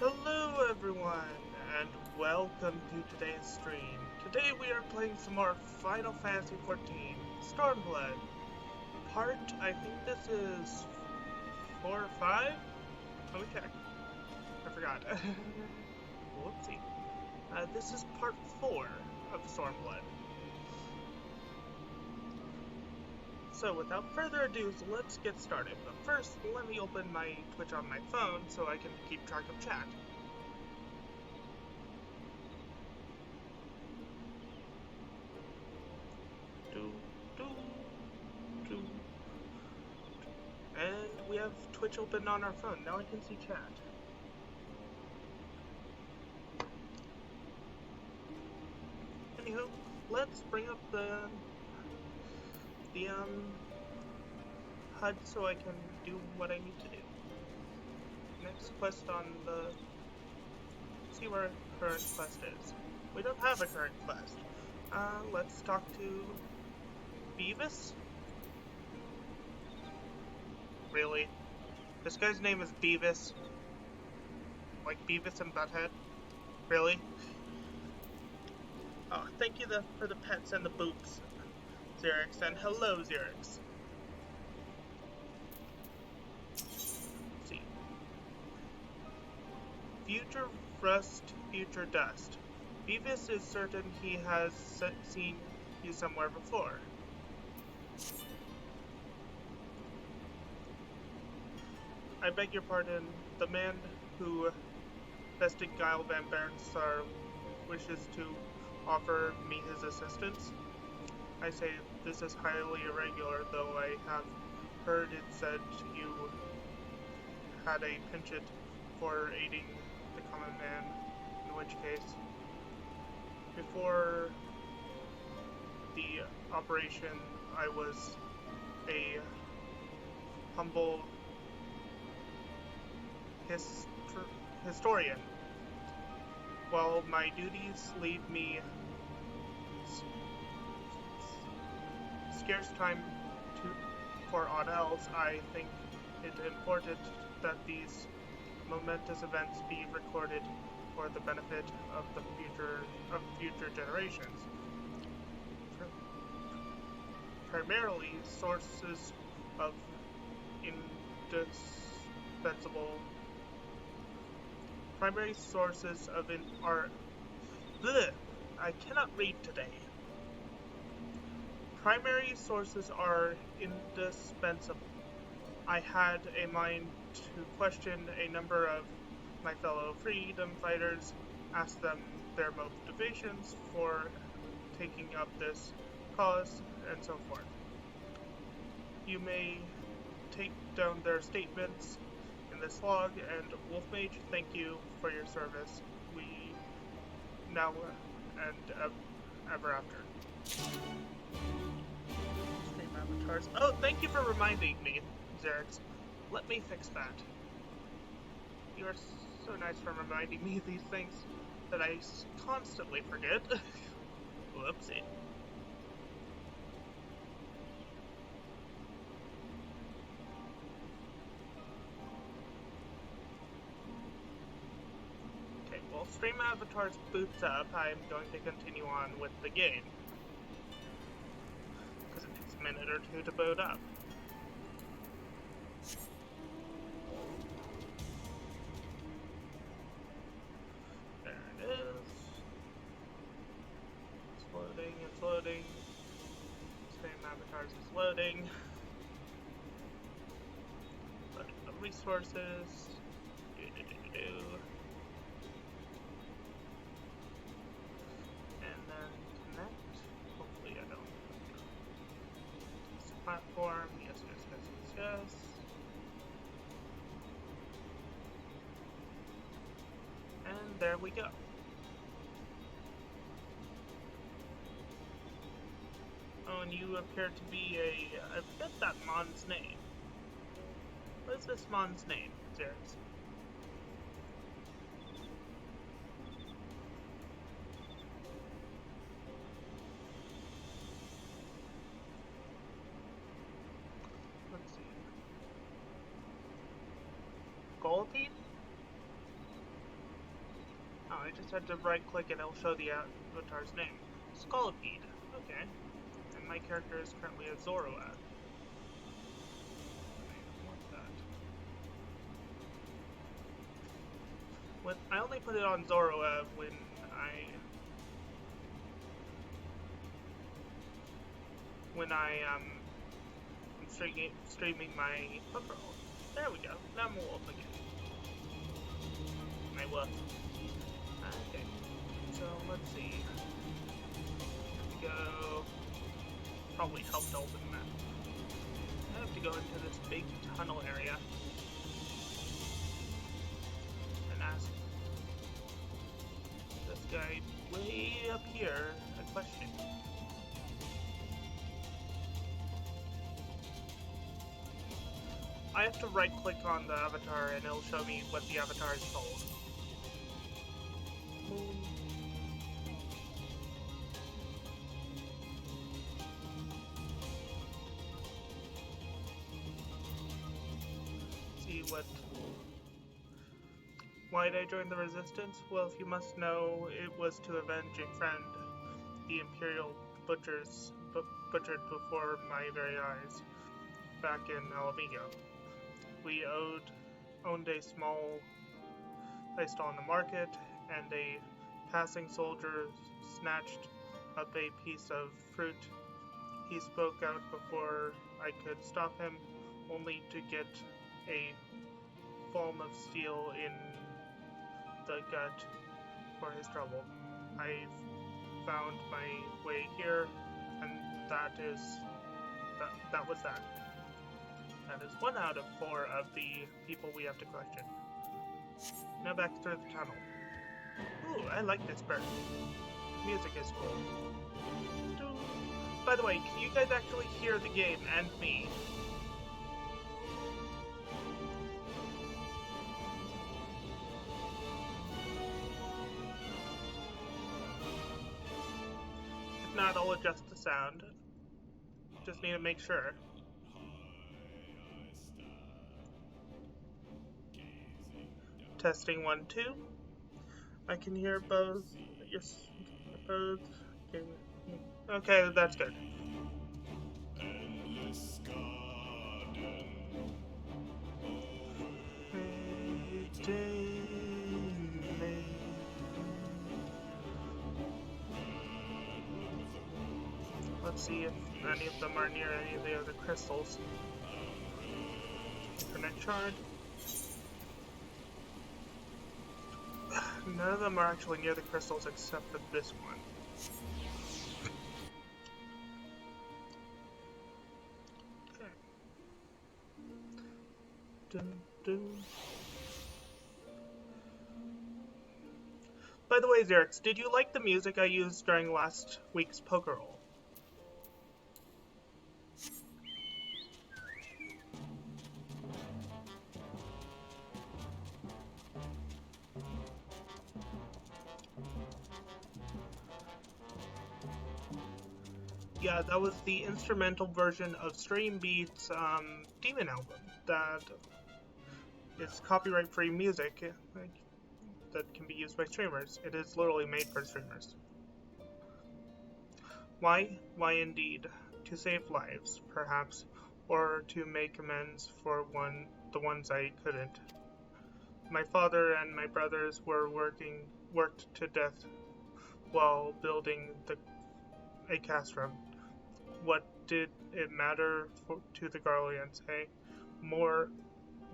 Hello everyone, and welcome to today's stream. Today we are playing some more Final Fantasy XIV, Stormblood. I think this is 4 or 5? Let me check. I forgot. Whoopsie. This is part 4 of Stormblood. So without further ado, let's get started. But first, let me open my Twitch on my phone so I can keep track of chat. And we have Twitch open on our phone. Now I can see chat. Anywho, let's bring up the HUD so I can do what I need to do. Next quest on the... see where our current quest is. We don't have a current quest. Let's talk to Beavis? Really? This guy's name is Beavis? Like Beavis and Butthead? Really? Oh, thank you for the pets and the boots, Xerix, and hello, Xerix. Let's see. Future rust, future dust. Beavis is certain he has seen you somewhere before. I beg your pardon, the man who bested Guile Van Bernstar wishes to offer me his assistance. I say this is highly irregular, though I have heard it said you had a penchant for aiding the common man, in which case, before the operation, I was a humble historian. While my duties leave me scarce time for aught else, I think it important that these momentous events be recorded for the benefit of the future generations. Primarily, sources of indispensable primary sources of I cannot read today. Primary sources are indispensable. I had a mind to question a number of my fellow freedom fighters, ask them their motivations for taking up this cause, and so forth. You may take down their statements in this log, and Wolf Mage, thank you for your service. We now and ever after. Stream avatars. Oh, thank you for reminding me, Xerix. Let me fix that. You are so nice for reminding me of these things that I constantly forget. Whoopsie. While Stream Avatars boots up, I'm going to continue on with the game. Because it takes a minute or two to boot up. There it is. It's loading, it's loading. Stream Avatars is loading. Loading the resources. Platform, yes. And there we go. Oh, and you appear to be I forget that Mon's name. What is this Mon's name, Xerix? Let's see. Goldie? I just had to right click and it'll show the avatar's name. Scolipede. Okay. And my character is currently a Zoroark. I only put it on Zoroark when I'm streaming my Pokemon. There we go. Now I'm a wolf again. My wolf. Okay. So let's see. We go. Probably helped open the map. I have to go into this big tunnel area and ask this guy way up here a question. I have to right click on the avatar and it'll show me what the avatar is told. See what... Why did I join the Resistance? Well, if you must know, it was to avenge a friend the Imperial butchered before my very eyes back in Alamigo. We owned a small stall in the market, and a passing soldier snatched up a piece of fruit. He spoke out before I could stop him, only to get a palm of steel in the gut for his trouble. I found my way here, and that was that. That is 1 out of 4 of the people we have to question. Now back through the tunnel. Ooh, I like this bird. Music is cool. By the way, can you guys actually hear the game and me? If not, I'll adjust the sound. Just need to make sure. Testing 1, 2. I can hear both. Yes, both. Okay, that's good. Let's see if any of them are near any of the other crystals. Infinite Shard. None of them are actually near the crystals except for this one. Okay. Dun, dun. By the way, Xerix, did you like the music I used during last week's poker roll? Yeah, that was the instrumental version of Streambeat's Demon album that is copyright-free music that can be used by streamers. It is literally made for streamers. Why? Why indeed? To save lives, perhaps, or to make amends for the ones I couldn't. My father and my brothers worked to death while building a castrum. What did it matter to the Garleans, hey? More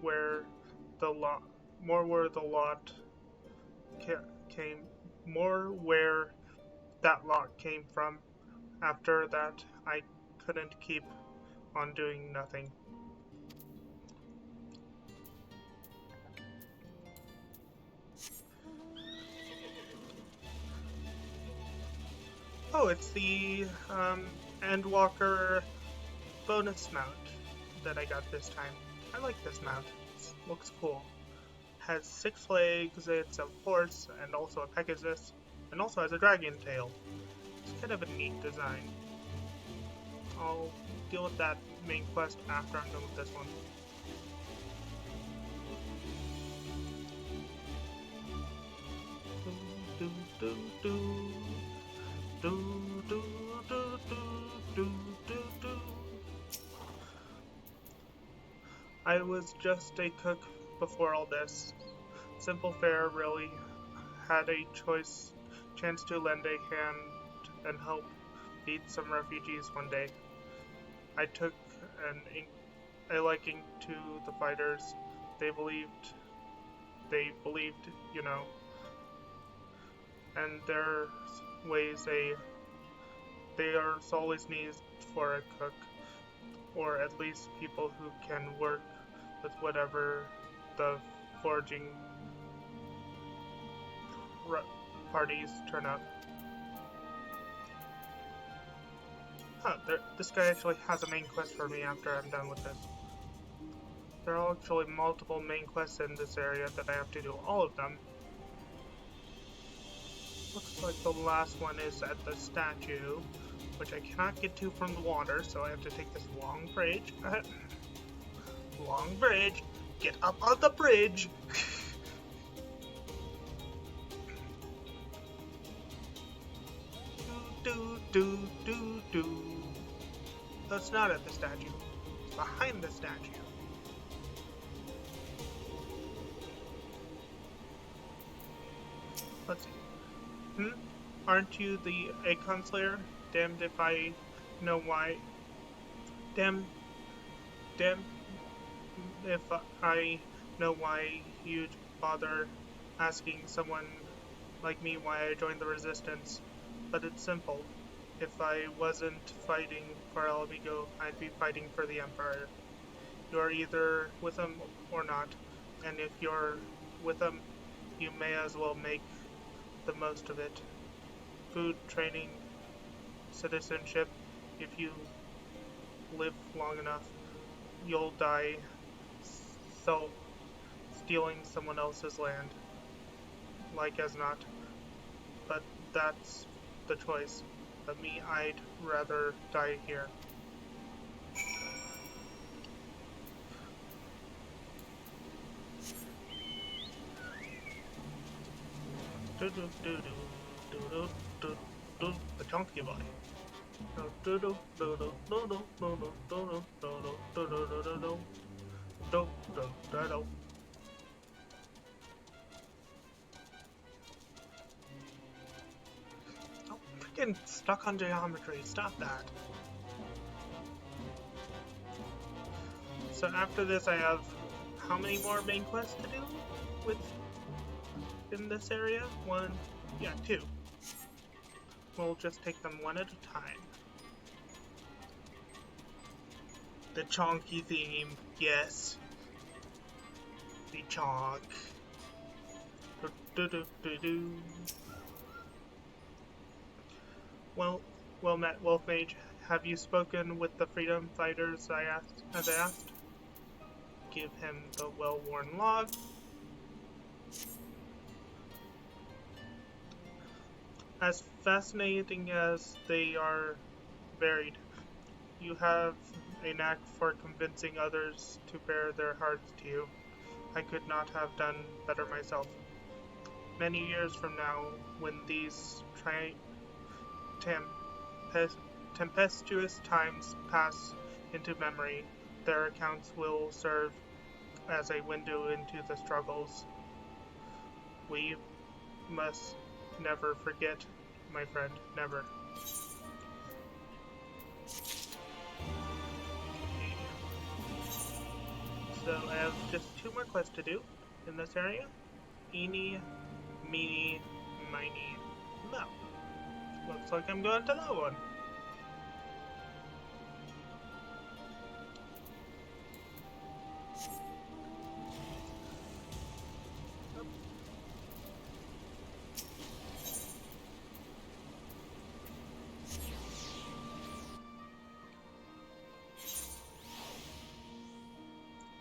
where the lot came, more where that lot came from. After that, I couldn't keep on doing nothing. Oh, it's the Endwalker bonus mount that I got this time. I like this mount. It looks cool. Has 6 legs, it's a horse, and also a Pegasus, and also has a dragon tail. It's kind of a neat design. I'll deal with that main quest after I'm done with this one. do do do do do do do do. I was just a cook before all this. Simple fare really had a chance to lend a hand and help feed some refugees one day. I took a liking to the fighters. They believed, and there's ways there's always needs for a cook, or at least people who can work with whatever the foraging parties turn up. This guy actually has a main quest for me after I'm done with this. There are actually multiple main quests in this area that I have to do all of them. Looks like the last one is at the statue, which I cannot get to from the water, so I have to take this long bridge. Long bridge! Get up on the bridge! do do do do. That's not at the statue. It's behind the statue. Let's see. Aren't you the Acorn Slayer? Damned if I know why. Damn if I know why you'd bother asking someone like me why I joined the Resistance. But it's simple. If I wasn't fighting for Alamigo, I'd be fighting for the Empire. You're either with them or not, and if you're with them, you may as well make the most of it. Food, training, citizenship. If you live long enough, you'll die stealing someone else's land. Like as not. But that's the choice. But me, I'd rather die here. Do do do do do do do the chunky boy. Do do do do do do do do do do do do do do do do do. Oh, freaking stuck on geometry. Stop that. So after this, I have how many more main quests to do in this area? Two. We'll just take them one at a time. The chonky theme, yes. The chonk. Do do do do. Well met, Wolf Mage. Have you spoken with the freedom fighters as I asked? Give him the well-worn log. As fascinating as they are varied, you have a knack for convincing others to bare their hearts to you. I could not have done better myself. Many years from now, when these tempestuous times pass into memory, their accounts will serve as a window into the struggles. We must never forget, my friend, never. So I have just 2 more quests to do in this area. Eeny, meeny, miny, mo. Looks like I'm going to that one.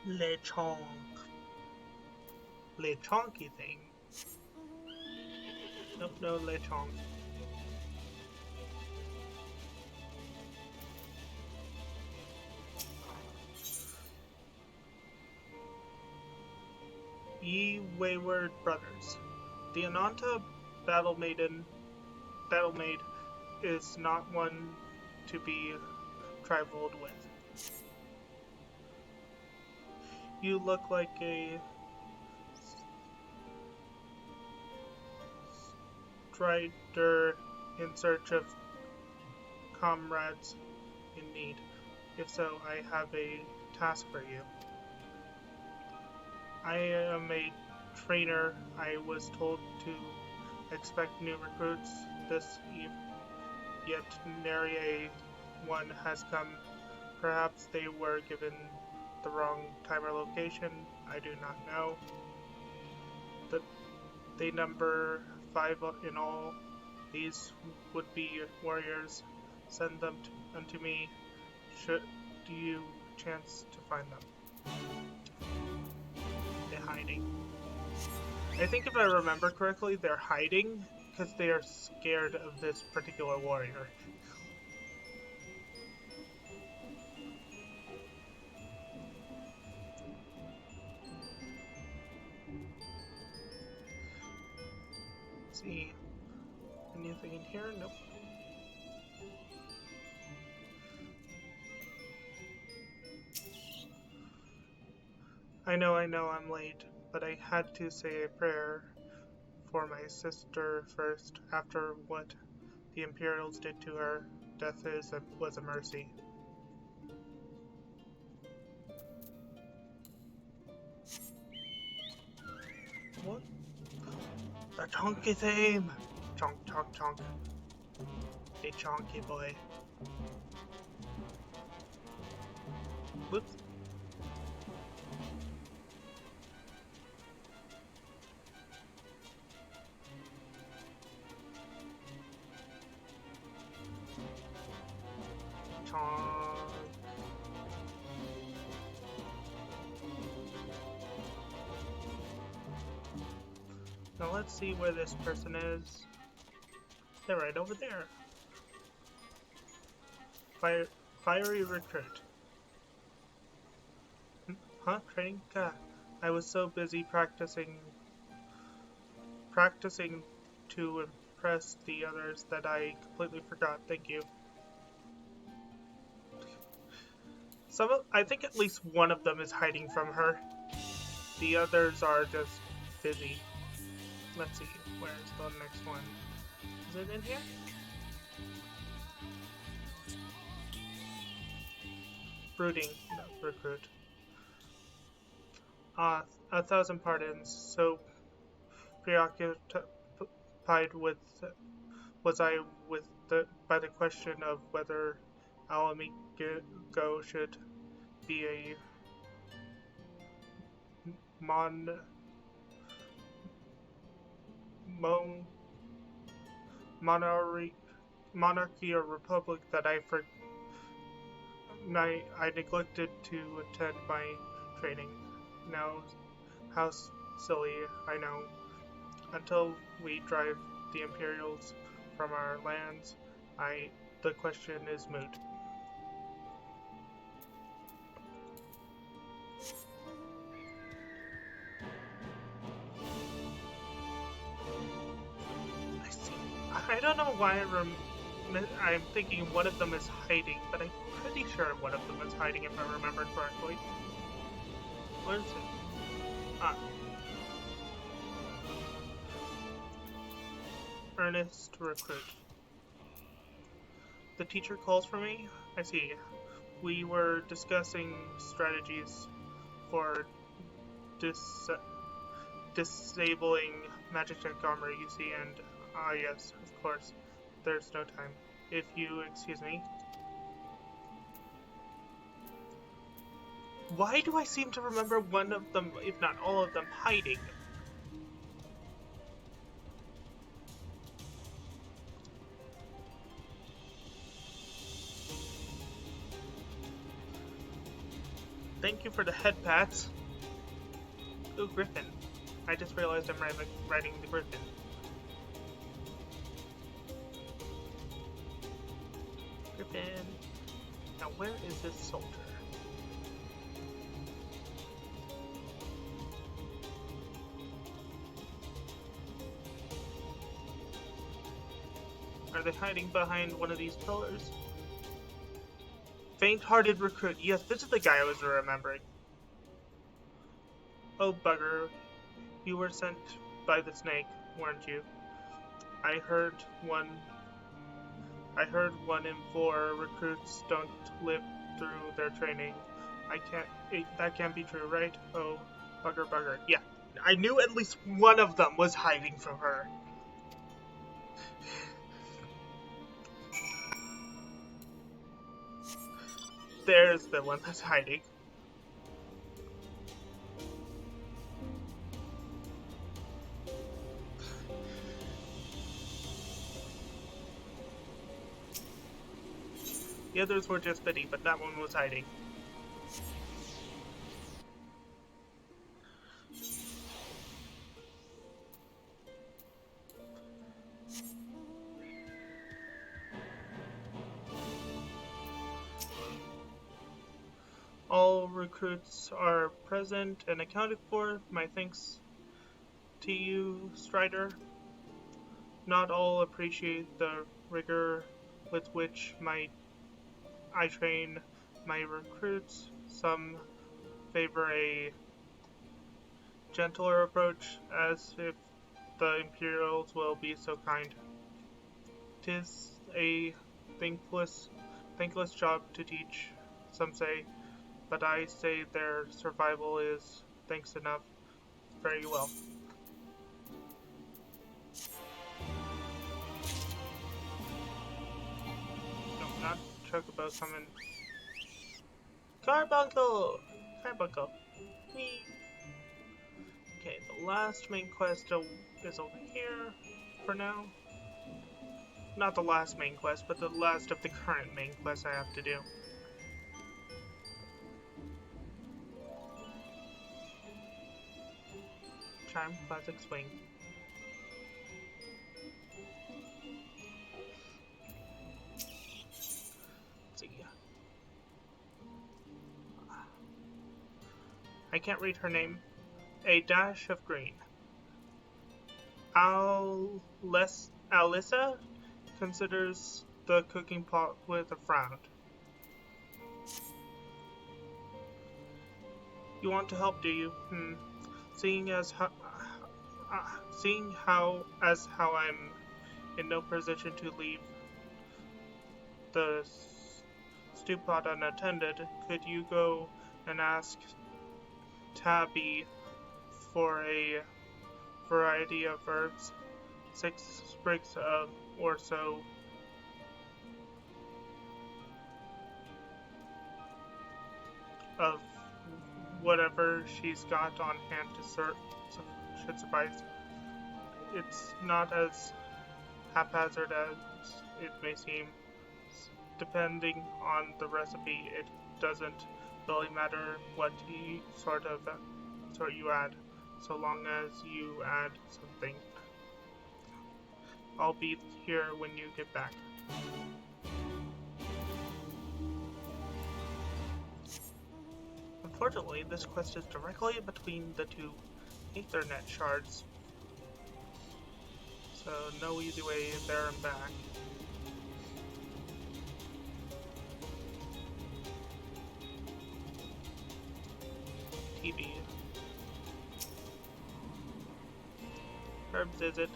Lechonk. Lechonky thing. Nope, no lechonk. Ye wayward brothers. The Ananta Battle Maid is not one to be trifled with. You look like a strider in search of comrades in need. If so, I have a task for you. I am a trainer. I was told to expect new recruits this eve, yet nary a one has come. Perhaps they were given the wrong time or location. I do not know. They number 5 in all. These would be warriors. Send them unto me. Should you chance to find them. They're hiding. I think if I remember correctly, they're hiding because they are scared of this particular warrior. Let's see. Anything in here? Nope. I know I'm late, but I had to say a prayer for my sister first. After what the Imperials did to her, death was a mercy. What? The chonky theme! Chonk, chonk, chonk. A chonky boy. Whoops. Now let's see where this person is. They're right over there. Fiery recruit. Huh? Training? God. I was so busy practicing to impress the others that I completely forgot. Thank you. I think at least one of them is hiding from her. The others are just busy. Let's see, where's the next one? Is it in here? Brooding, no, recruit. 1,000 pardons. So preoccupied was I by the question of whether Alamigo should be a monarchy or republic that I neglected to attend my training. Now, how silly, I know. Until we drive the Imperials from our lands, the question is moot. I don't know why I'm thinking one of them is hiding, but I'm pretty sure one of them is hiding if I remember correctly. Where is it? Earnest recruit. The teacher calls for me? I see. We were discussing strategies for disabling magic check armor, you see, and yes, of course. There's no time. If you excuse me. Why do I seem to remember one of them, if not all of them, hiding? Thank you for the head pats. Ooh, Griffin. I just realized I'm riding the Griffin. Griffin. Now where is this soldier? Are they hiding behind one of these pillars? Faint-hearted recruit. Yes, this is the guy I was remembering. Oh, bugger. You were sent by the snake, weren't you? I heard one in 4 recruits don't live through their training. That can't be true, right? Oh, bugger. Yeah, I knew at least one of them was hiding from her. There's the one that's hiding. The others were just pity, but that one was hiding. All recruits are present and accounted for. My thanks to you, Strider. Not all appreciate the rigor with which I train my recruits. Some favor a gentler approach, as if the Imperials will be so kind. 'Tis a thankless job to teach, some say, but I say their survival is thanks enough. Very well. No, not Chocobo summon. Carbuncle! Whee! Okay, the last main quest is over here for now. Not the last main quest, but the last of the current main quests I have to do. Charm, Classic Swing. Let's see. I can't read her name. A dash of green. Alyssa considers the cooking pot with a frown. You want to help, do you? Seeing how I'm in no position to leave the stew pot unattended, could you go and ask Tabby for a variety of herbs, 6 sprigs of or so of whatever she's got on hand to serve should suffice. It's not as haphazard as it may seem. Depending on the recipe, it doesn't really matter what sort you add, so long as you add something. I'll be here when you get back. Unfortunately, this quest is directly between the 2 Ethernet shards, so no easy way there and back. TV. Herbs is it?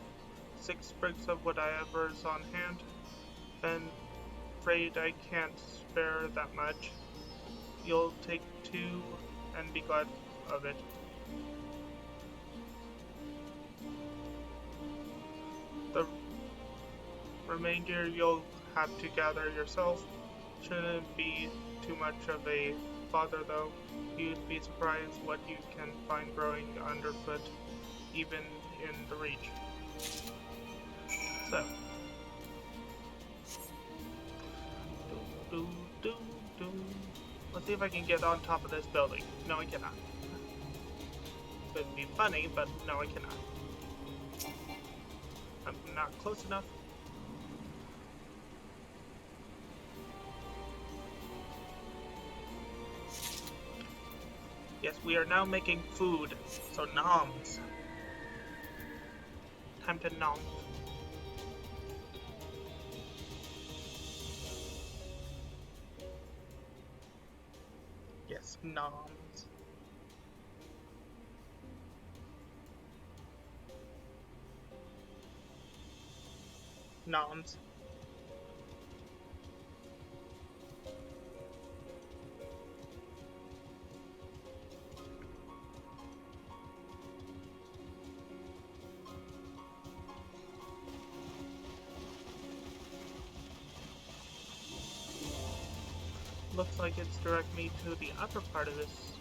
6 sprigs of whatever's on hand. I'm afraid I can't spare that much. You'll take 2 and be glad of it. The remainder you'll have to gather yourself. Shouldn't be too much of a bother though. You'd be surprised what you can find growing underfoot, even in the reach. So. Let's see if I can get on top of this building. No, I cannot. It would be funny, but no, I cannot. I'm not close enough. Yes, we are now making food, so noms. Time to nom. Noms. Noms. Noms. Looks like it's direct me to the upper part of this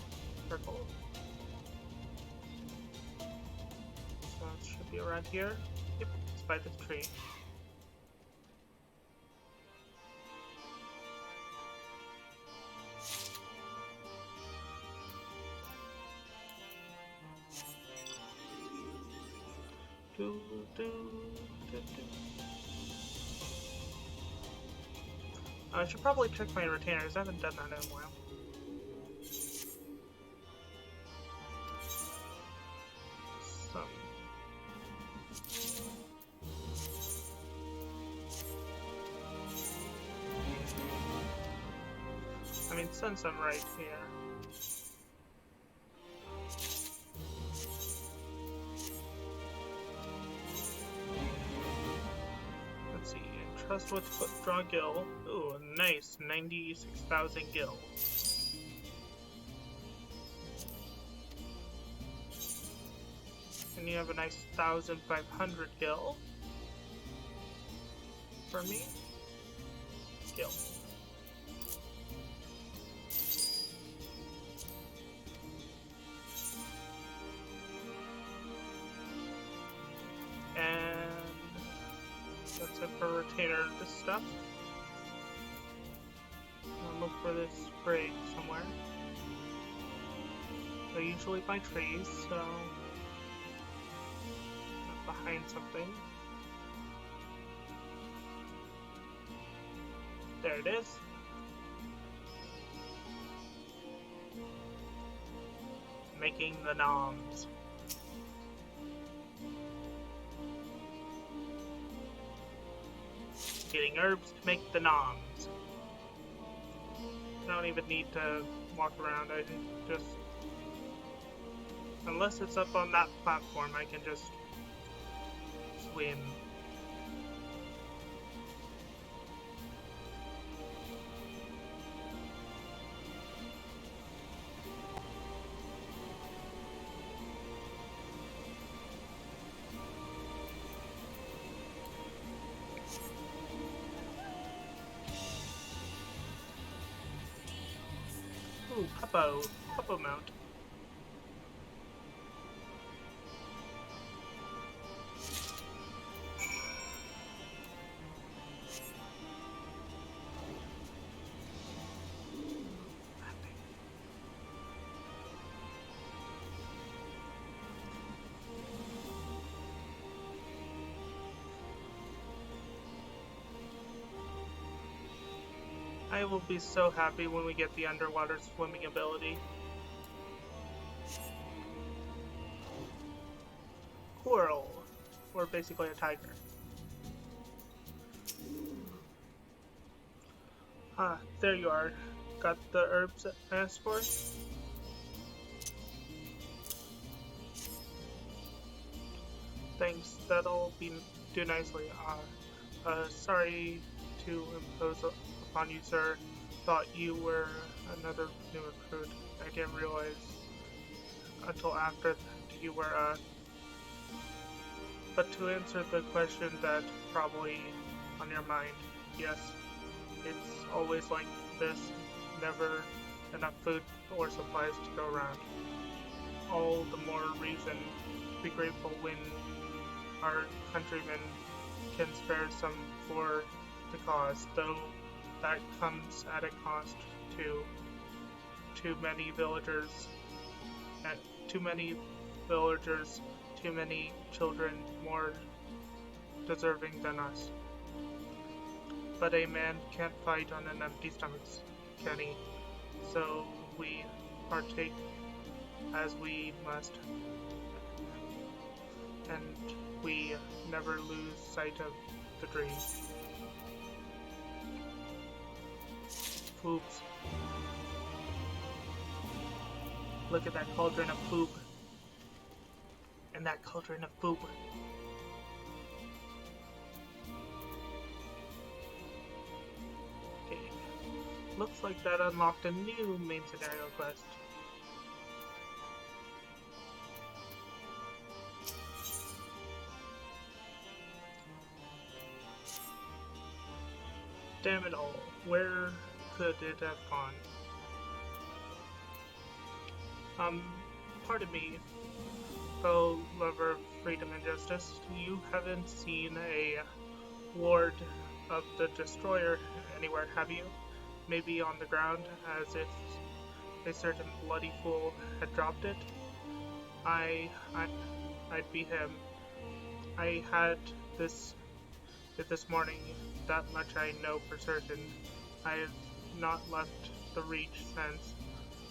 circle. So it should be around here. Yep, it's by this tree. Do, do, do, do. I should probably check my retainers. I haven't done that in a while. I mean, since I'm right here. Let's see. Trust what's put draw gil. Ooh, nice. 96,000 gil. And you have a nice 1,500 gil. For me. Gil. That's it for retainer this stuff. I'll look for this sprig somewhere. They're usually by trees, so not behind something. There it is. Making the noms. Getting herbs to make the noms. I don't even need to walk around. I can just, unless it's up on that platform, I can just swim. Ooh, Puppo mount. I will be so happy when we get the underwater swimming ability. Coral, or basically a tiger. Ah, there you are. Got the herbs I asked for? Thanks, that'll do nicely. Sorry to impose upon you, sir. Thought you were another new recruit. I didn't realize until after that you were But to answer the question that's probably on your mind, yes, it's always like this. Never enough food or supplies to go around. All the more reason to be grateful when our countrymen can spare some for the cause, though that comes at a cost to too many villagers, too many children more deserving than us. But a man can't fight on an empty stomach, can he? So we partake as we must, and we never lose sight of the dream. Oops. Look at that cauldron of poop. And that cauldron of poop. Okay. Looks like that unlocked a new main scenario quest. Damn it all. Where could it have gone? Pardon me, fellow lover of freedom and justice. You haven't seen a ward of the Destroyer anywhere, have you? Maybe on the ground, as if a certain bloody fool had dropped it? I'd be him. I had this morning, that much I know for certain. I have not left the Reach since,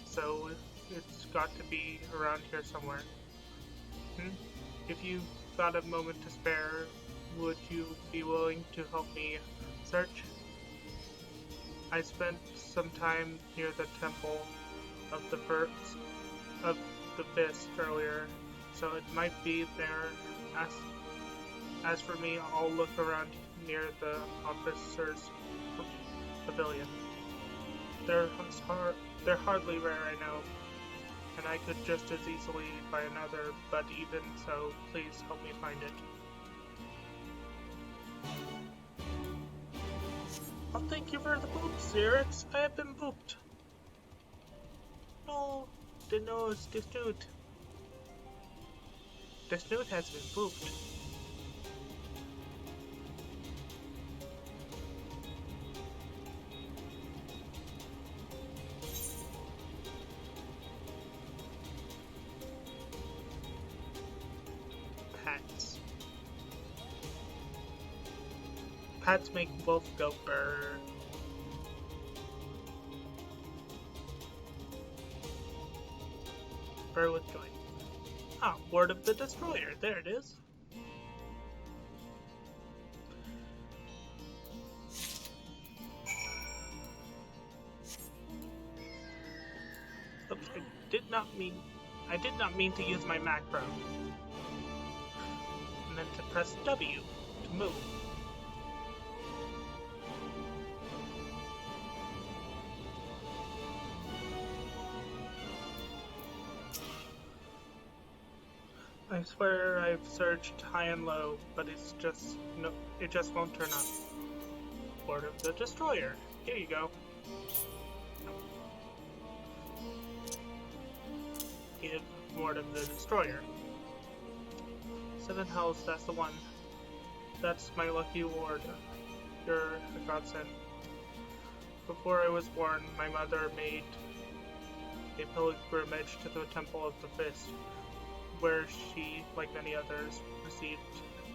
so it's got to be around here somewhere. If you've got a moment to spare, would you be willing to help me search? I spent some time near the temple of the Fist earlier, so it might be there. As for me, I'll look around near the officers' pavilion. They're hardly rare, I know, and I could just as easily buy another, but even so, please help me find it. Oh, thank you for the poops, Xerix. I have been pooped. No, the nose, the snoot. The snoot has been pooped. Pats. Pats make wolf go brr. Burr with joy. Ah, Ward of the Destroyer. There it is. Oops, I did not mean to use my macro. And then to press W to move. I swear I've searched high and low, but it just won't turn up. Ward of the Destroyer. Here you go. Give Ward of the Destroyer. 7 health, that's the one. That's my lucky ward. You're a godsend. Before I was born, my mother made a pilgrimage to the Temple of the Fist, where she, like many others, received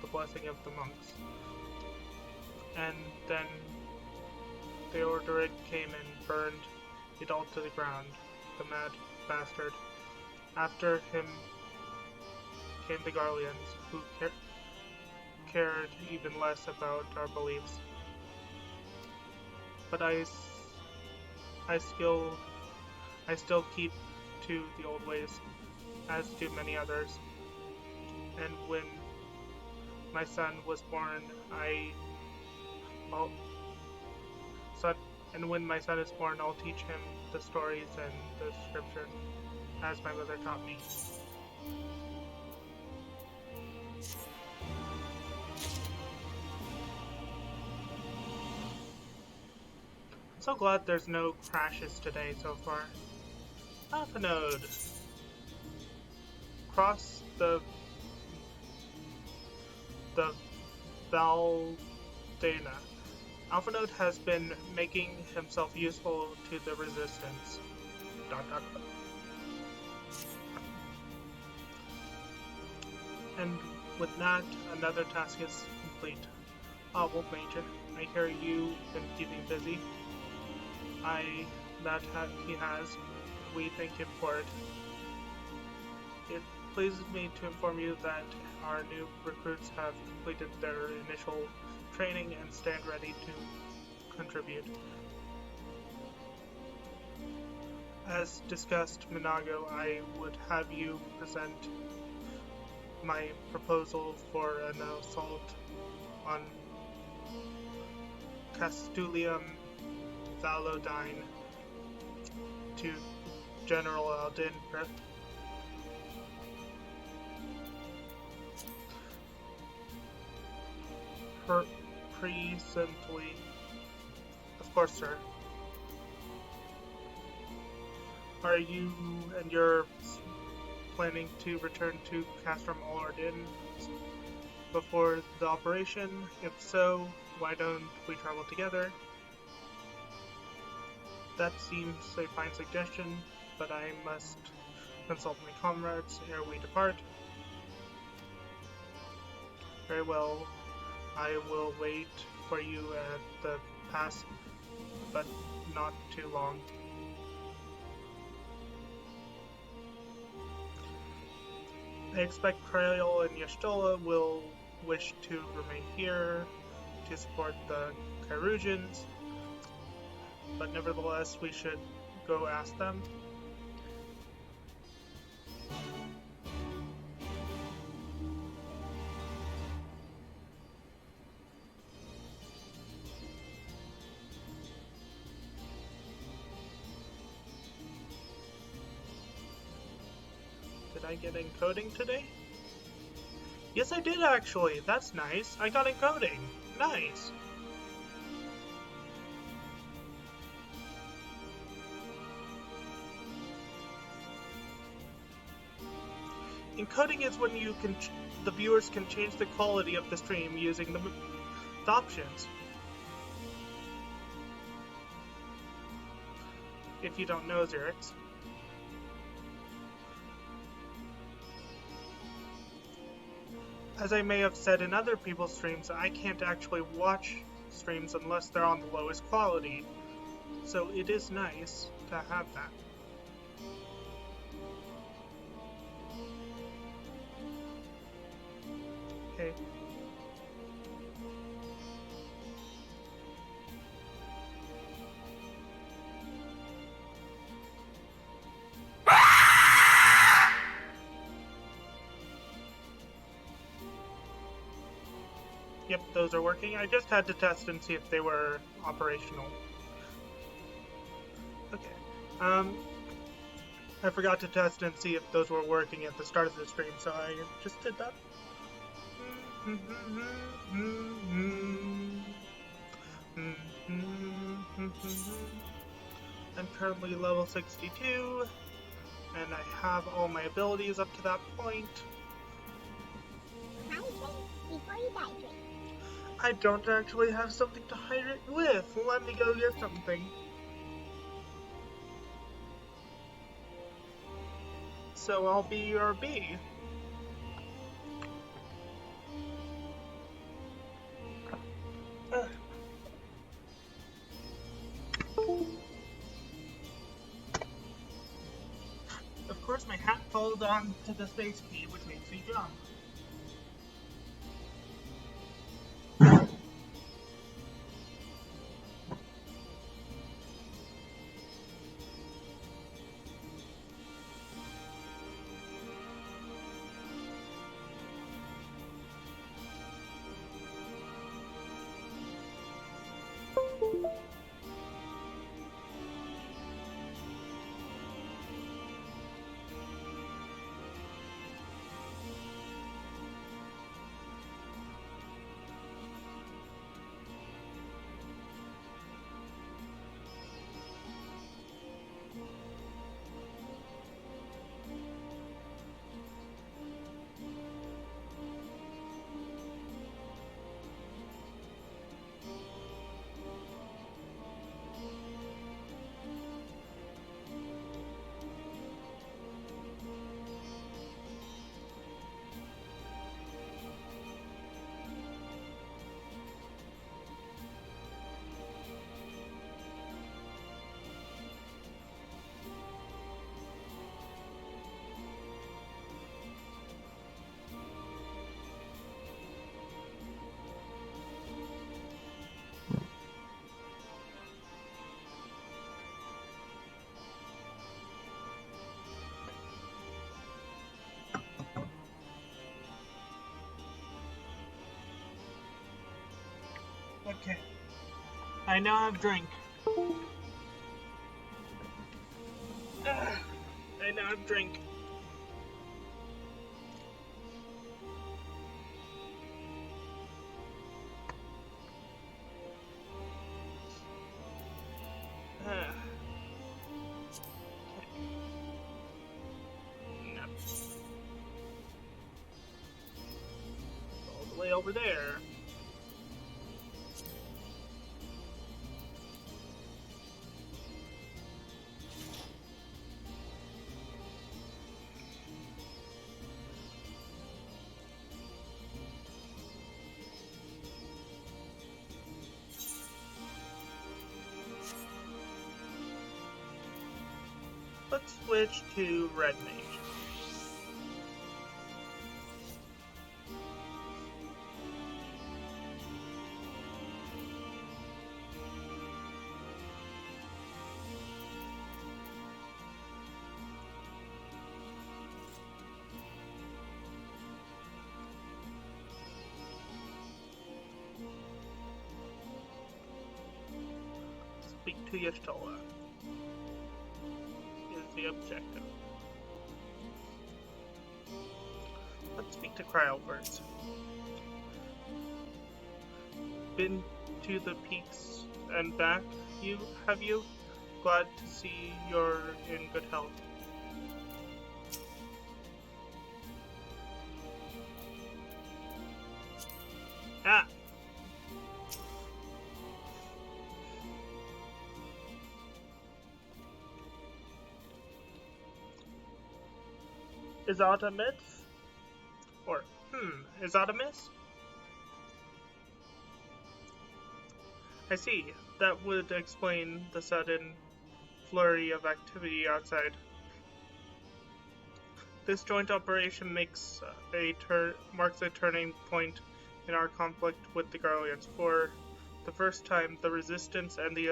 the blessing of the monks. And then Theodoret came and burned it all to the ground, the mad bastard. After him came the Garleans, who cared even less about our beliefs. But I still keep to the old ways, as do many others. And when my son was born, when my son is born, I'll teach him the stories and the scripture, as my mother taught me. I'm so glad there's no crashes today so far. Alpha Node. Cross the Valdana. Alpha Node has been making himself useful to the Resistance. ... And with that, another task is complete. Ah, Wolf Mage, I hear you've been keeping busy. He has. We thank him for it. It pleases me to inform you that our new recruits have completed their initial training and stand ready to contribute. As discussed, Minago, I would have you present my proposal for an assault on Castulium Valodine to General Aldin presently. Of course, sir. Are you and your planning to return to Castrum Aldin before the operation? If so, why don't we travel together? That seems a fine suggestion, but I must consult my comrades ere we depart. Very well, I will wait for you at the pass, but not too long. I expect Krail and Y'shtola will wish to remain here to support the Kyrusians, but nevertheless we should go ask them. Did I get encoding today? Yes, I did actually. That's nice. I got encoding. Nice. Encoding is when the viewers can change the quality of the stream using the options. If you don't know, Xerix. As I may have said in other people's streams, I can't actually watch streams unless they're on the lowest quality. So it is nice to have that. Okay. Yep, those are working. I just had to test and see if they were operational. Okay. I forgot to test and see if those were working at the start of the stream, so I just did that. I'm currently level 62, and I have all my abilities up to that point. Before you die, drink. I don't actually have something to hydrate with. Let me go get something. So I'll be your bee. Of course, my hat falls on to the space key, which makes me jump. Okay. I now have drink. I now have drink. All the way over there. Let's switch to Red Mage. Speak to Y'shtola is the objective. Let's speak to Cryo first. Been to the peaks and back, have you? Glad to see you're in good health. Ah! Is that a myth? Or, is that a miss? I see. That would explain the sudden flurry of activity outside. This joint operation marks a turning point in our conflict with the Garleans. For the first time, the Resistance and the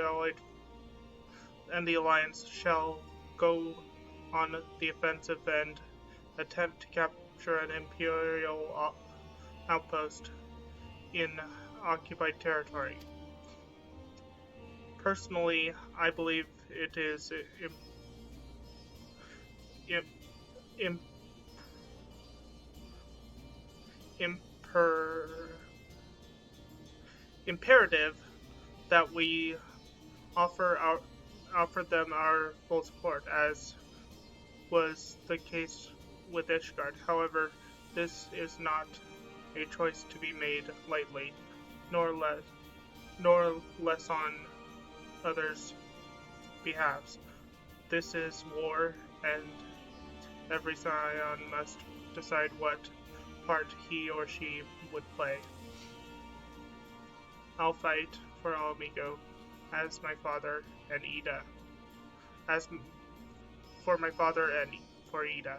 Alliance shall go on the offensive and attempt to capture an Imperial outpost in occupied territory. Personally, I believe it is imperative that we offer them our full support, as was the case with Ishgard. However, this is not a choice to be made lightly, nor less on others' behalves. This is war, and every scion must decide what part he or she would play. I'll fight for Alamigo, as my father and Ida. As for my father and for Ida.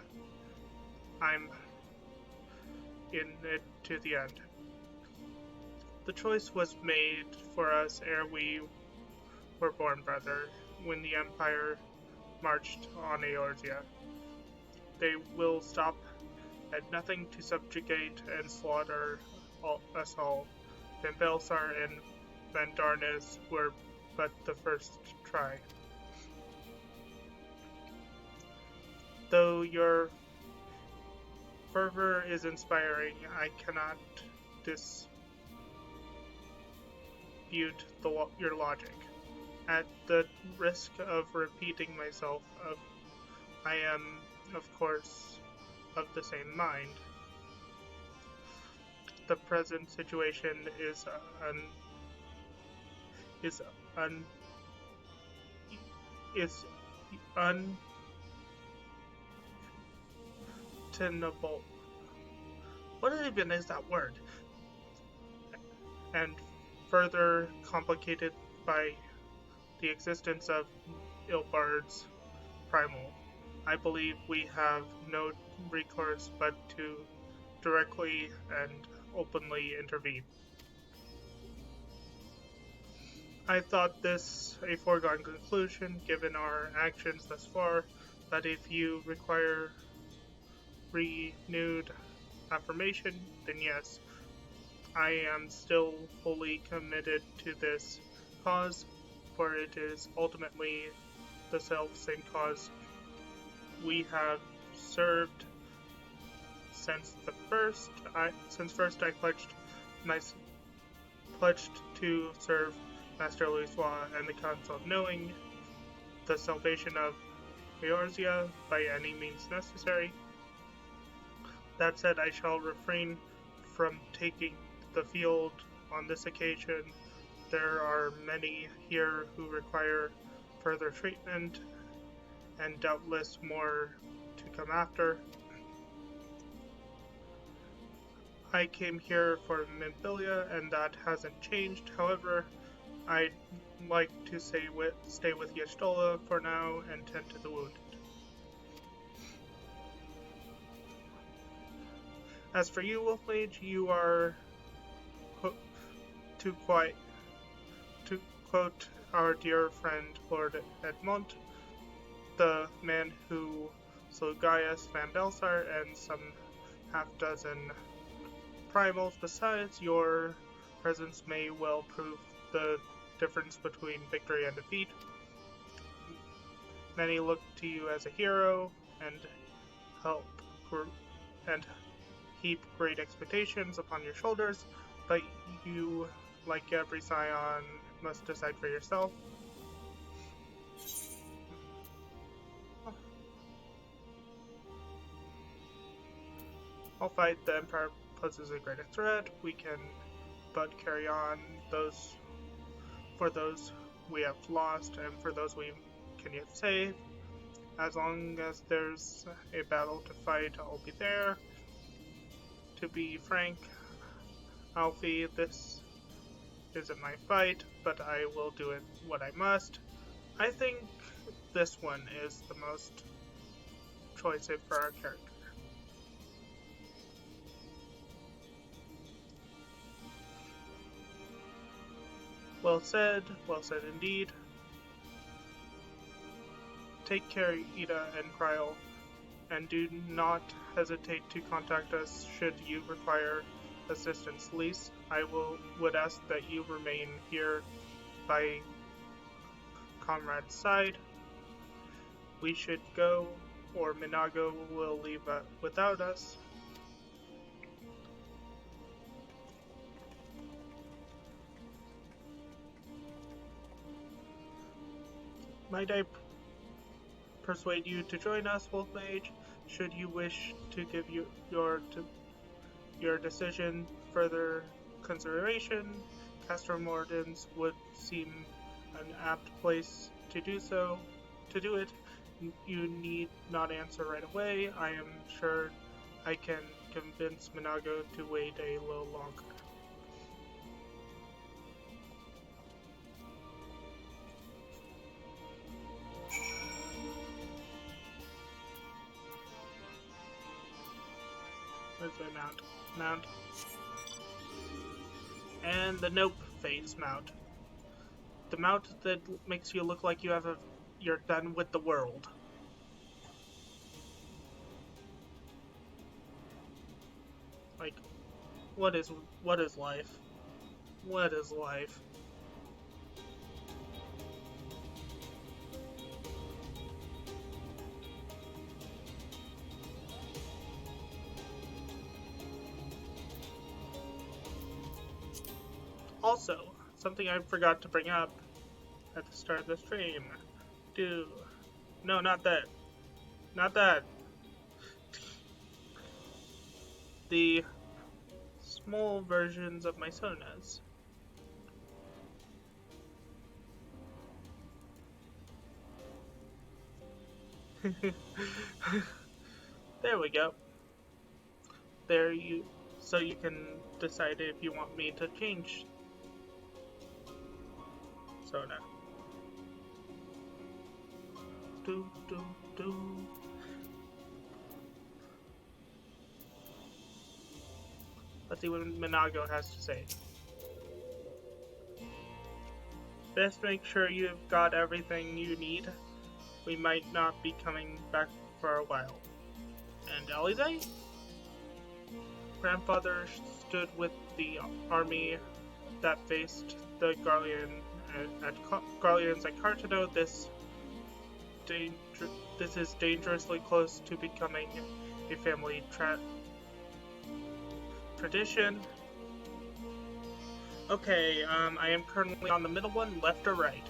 I'm in it to the end. The choice was made for us ere we were born, brother, when the Empire marched on Eorzea. They will stop at nothing to subjugate and slaughter us all. Van Belsar and Van Darnes were but the first try. Though your fervor is inspiring, I cannot dispute your logic. At the risk of repeating myself, I am, of course, of the same mind. The present situation is untenable. What even is that word? And further complicated by the existence of Ilbard's primal. I believe we have no recourse but to directly and openly intervene. I thought this a foregone conclusion, given our actions thus far, that if you require renewed affirmation, then yes, I am still fully committed to this cause, for it is ultimately the self-same cause we have served since first I pledged to serve Master Louisoix and the Council, knowing the salvation of Eorzea by any means necessary. That said, I shall refrain from taking the field on this occasion. There are many here who require further treatment, and doubtless more to come after. I came here for Minfilia, and that hasn't changed. However, I'd like to stay with Y'shtola for now and tend to the wounded. As for you, Wolf Mage, you are too quiet. To quote our dear friend Lord Edmont, the man who slew Gaius Van Belsar and some half-dozen primals besides, your presence may well prove the difference between victory and defeat. Many look to you as a hero and heap great expectations upon your shoulders, but you, like every scion, must decide for yourself. I'll fight the Empire poses a greater threat. We can but carry on for those we have lost and for those we can yet save. As long as there's a battle to fight, I'll be there. To be frank, Alfie, this isn't my fight, but I will do it what I must. I think this one is the most choice for our character. Well said indeed. Take care, Ida and Kryl, and do not hesitate to contact us should you require assistance. Lise, I would ask that you remain here by Comrade's side. We should go, or Minago will leave without us. Might I persuade you to join us, Wolf Mage, should you wish to give your decision further consideration? Castor Mordens would seem an apt place to do it. You need not answer right away. I am sure I can convince Minago to wait a little longer. Where's my mount? And the nope phase mount. The mount that makes you look like you're done with the world. Like, what is life? What is life? Also, something I forgot to bring up at the start of the stream. No, not that. Not that. The small versions of my sonas. There we go. So you can decide if you want me to change Sona. Let's see what Minago has to say. Best make sure you've got everything you need. We might not be coming back for a while. And Alize? grandfather stood with the army that faced the Garleans at Cartado. This is dangerously close to becoming a family tradition. Okay, I am currently on the middle one, left or right?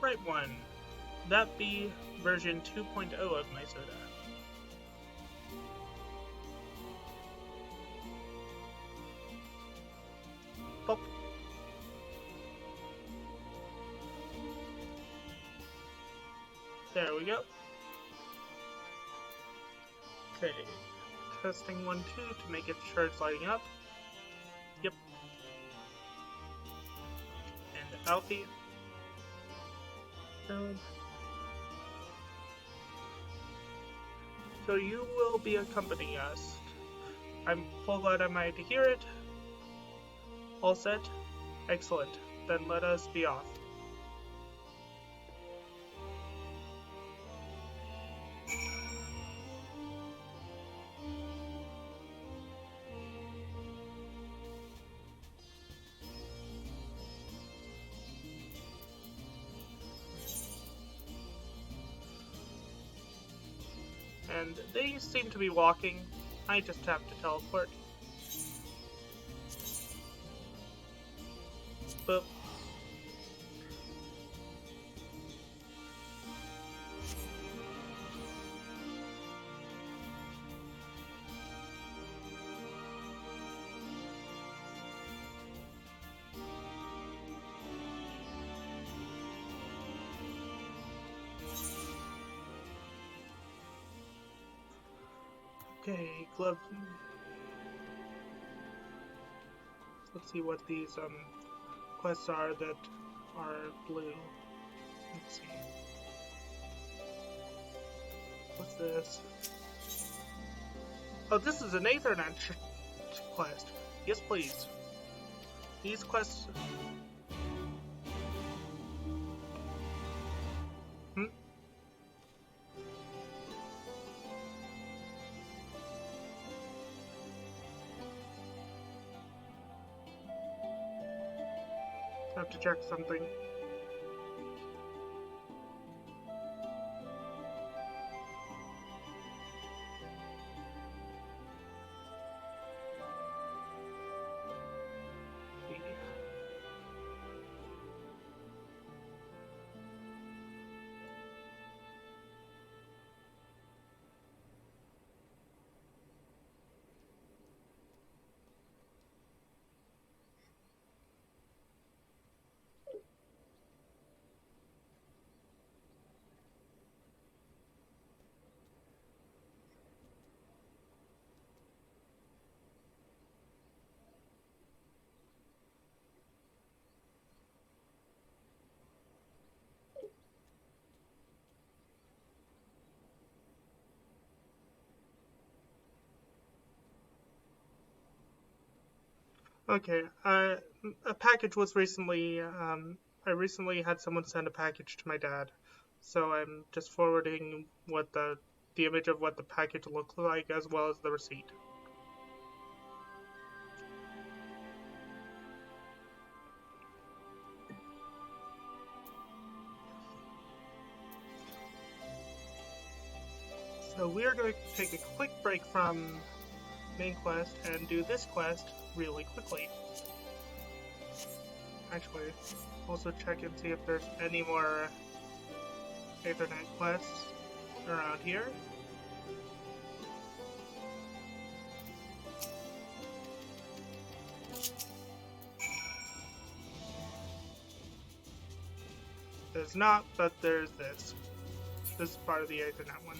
Right one. That be version 2.0 of my soda. Pop. There we go. Okay. Testing 1, 2 to make sure it's lighting up. Yep. And Alfie. So you will be accompanying us. I'm full glad am I to hear it. All set? Excellent. Then let us be off. And they seem to be walking. I just have to teleport. Boop. Okay, glove. Let's see what these quests are that are blue. Let's see. What's this? Oh, this is an Aethernet quest. Yes, please. These quests. I have to check something. Okay, a package was recently, I recently had someone send a package to my dad, so I'm just forwarding what the image of what the package looked like as well as the receipt. So we're going to take a quick break from main quest and do this quest really quickly. Actually, also check and see if there's any more Aethernet quests around here. There's not, but there's this. This is part of the Aethernet one.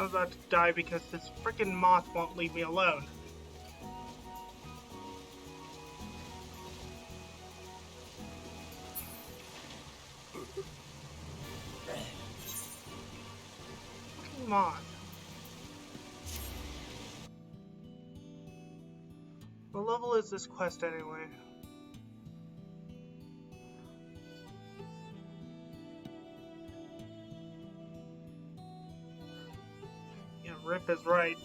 I'm about to die because this freaking moth won't leave me alone. Fucking moth. What level is this quest anyway? Yeah, Rip is right.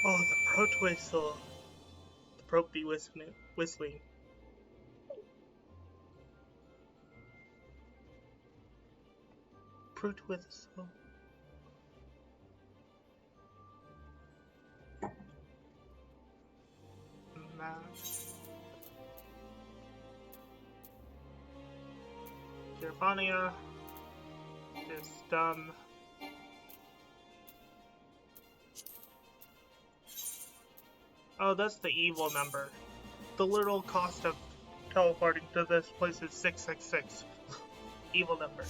Oh, the Proto Whistle. The Proto Whistling. Proto Whistle. Gervania is done. Oh, that's the evil number. The literal cost of teleporting to this place is 666. Evil number.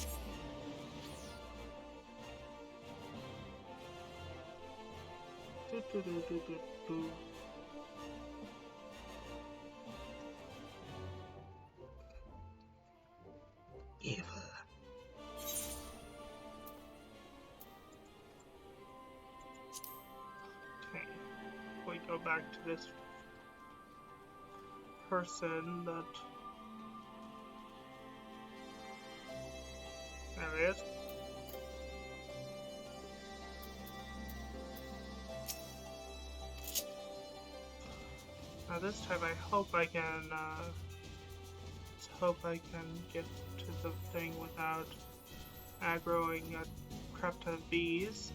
Evil. Okay. We go back to this person that... There he is. Now this time I hope I can, get to the thing without aggroing a crap ton of bees.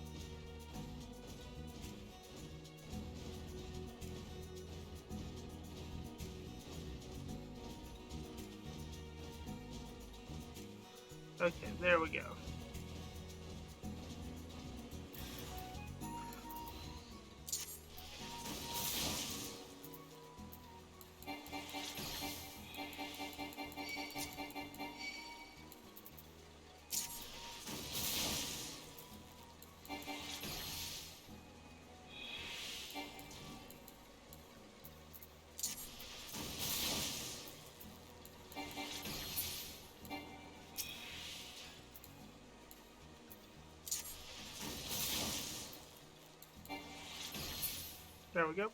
Okay, there we go. There we go.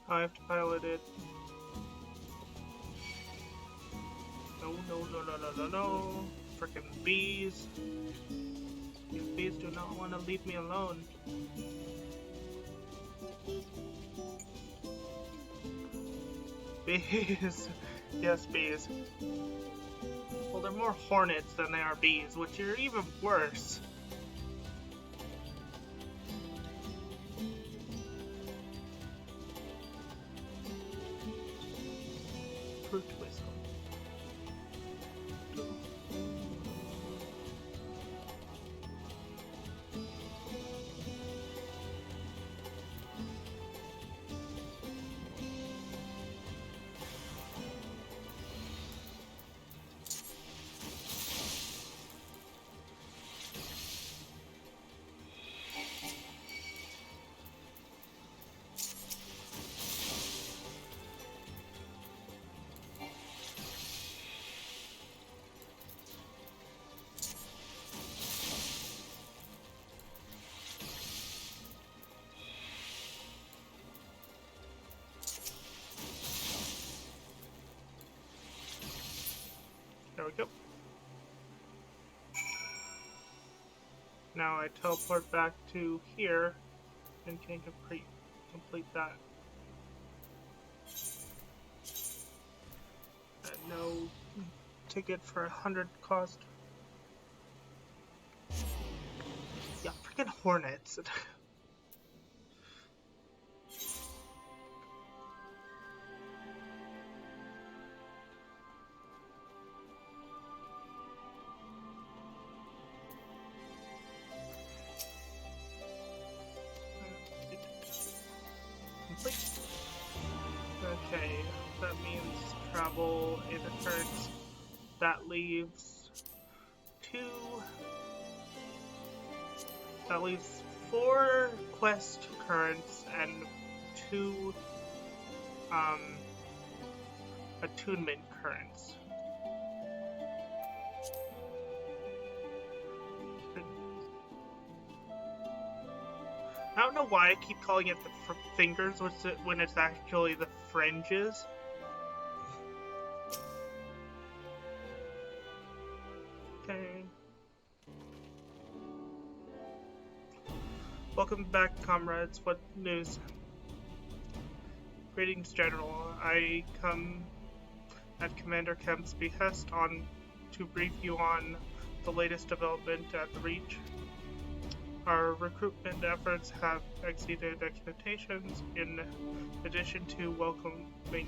I have to pilot it. No, no, no, no, no, no, no. Frickin' bees. These bees do not want to leave me alone. Bees. Yes, bees. Well, they're more hornets than they are bees, which are even worse. Fruit whistle. we go. Now I teleport back to here and can complete that. No ticket for 100 cost. Yeah, freaking hornets. Complete. Okay, that means travel 8 occurrence. That leaves 4 quest currents and 2 attunement currents. I don't know why I keep calling it the fingers when it's actually the fringes. Okay. Welcome back, comrades. What news? Greetings, General. I come at Commander Kemp's behest to brief you on the latest development at the Reach. Our recruitment efforts have exceeded expectations. In addition to welcoming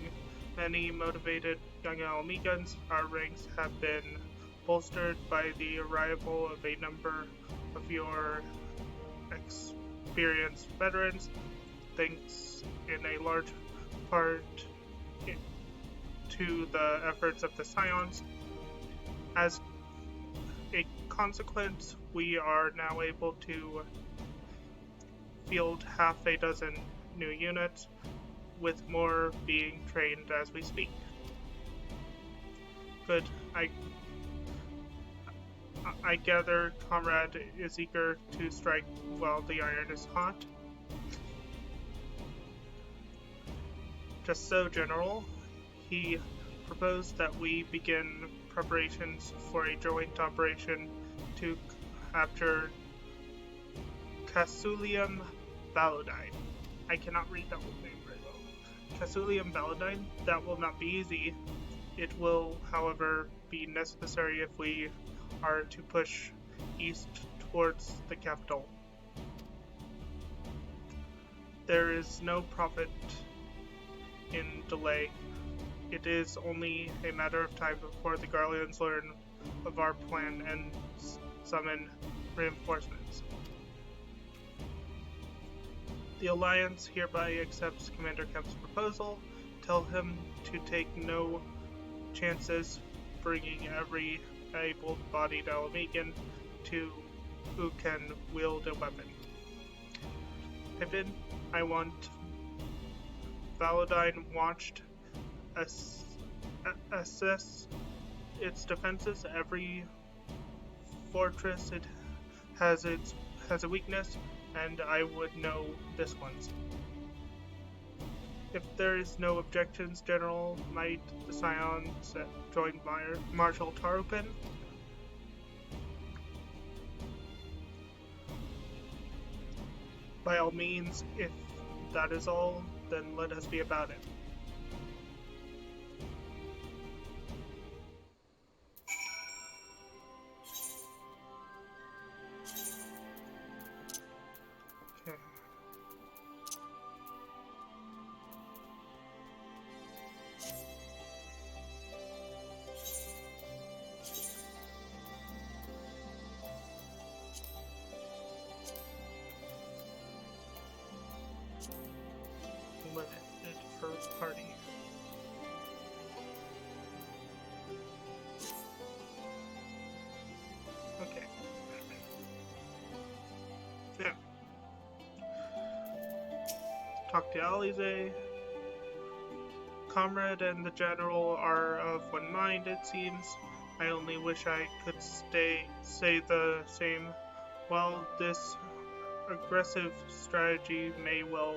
many motivated young Almegans, our ranks have been bolstered by the arrival of a number of your experienced veterans, thanks in a large part to the efforts of the Scions. As a consequence, we are now able to field half a dozen new units, with more being trained as we speak. Good. I gather Comrade is eager to strike while the iron is hot. Just so, General. He proposed that we begin preparations for a joint operation to capture Casulium Balodine. I cannot read that whole name very well. Casulium Balodine? That will not be easy. It will, however, be necessary if we are to push east towards the capital. There is no profit in delay. It is only a matter of time before the Garleans learn of our plan and summon reinforcements. The Alliance hereby accepts Commander Kemp's proposal. Tell him to take no chances bringing every able-bodied Alamegan who can wield a weapon. Pippin, I want Balodine watched. Assess its defenses. Every fortress it has a weakness, and I would know this one's. If there is no objections, General, might the Scions join Marshal Tarupin? By all means, if that is all, then let us be about it. Okay. Limited for party. Okay. Yeah. Talk to Alize. Comrade and the General are of one mind, it seems. I only wish I could say the same. While this aggressive strategy may well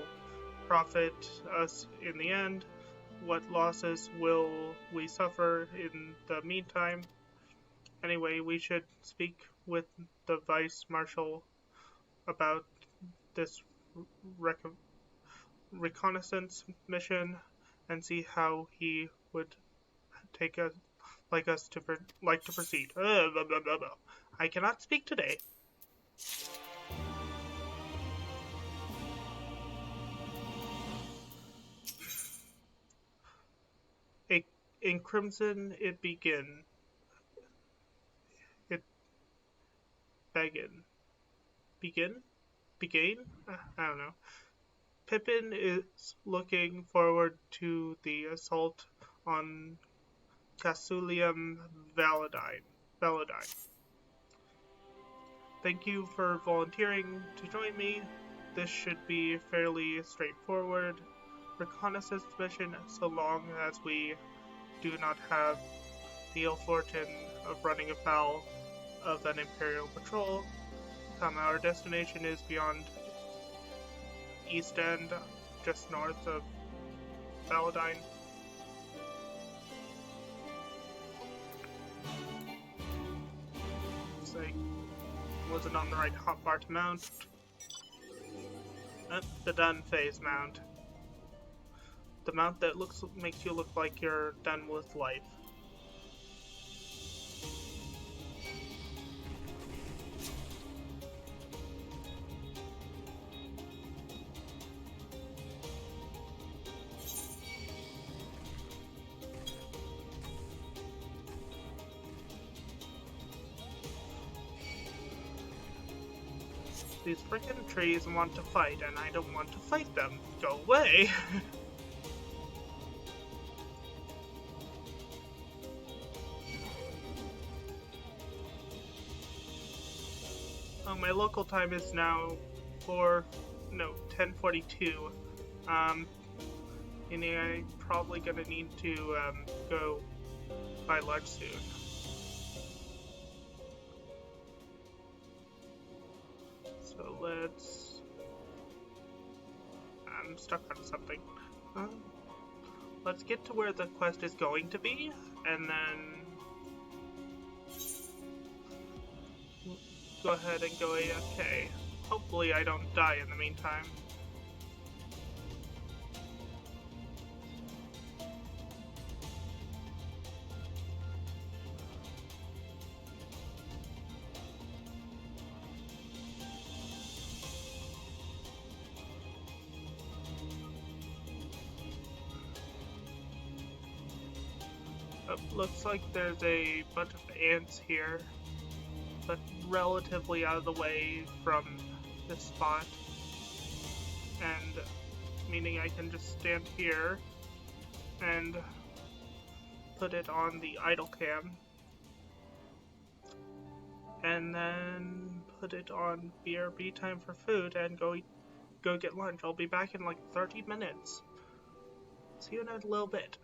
profit us in the end, what losses will we suffer in the meantime? Anyway, we should speak with the Vice Marshal about this rec- reconnaissance mission and see how he would take us like to proceed. Blah, blah, blah, blah. I cannot speak today. In crimson it begin begin. I don't know. Pippin is looking forward to the assault on Casulium Validine. Thank you for volunteering to join me. This should be fairly straightforward reconnaissance mission so long as we do not have the ill fortune of running afoul of an Imperial patrol. Our destination is beyond East End, just north of Validine. It's like, wasn't on the right hotbar to mount. The done phase mount. The mount that makes you look like you're done with life. These frickin' trees want to fight, and I don't want to fight them. Go away! Oh, my local time is now 10:42. Meaning I'm probably gonna need to go buy lunch soon. So I'm stuck on something. Let's get to where the quest is going to be, and then go ahead and go AFK. Hopefully I don't die in the meantime. Looks like there's a bunch of ants here, but relatively out of the way from this spot, and meaning I can just stand here and put it on the idle cam, and then put it on BRB time for food and go get lunch. I'll be back in like 30 minutes. See you in a little bit.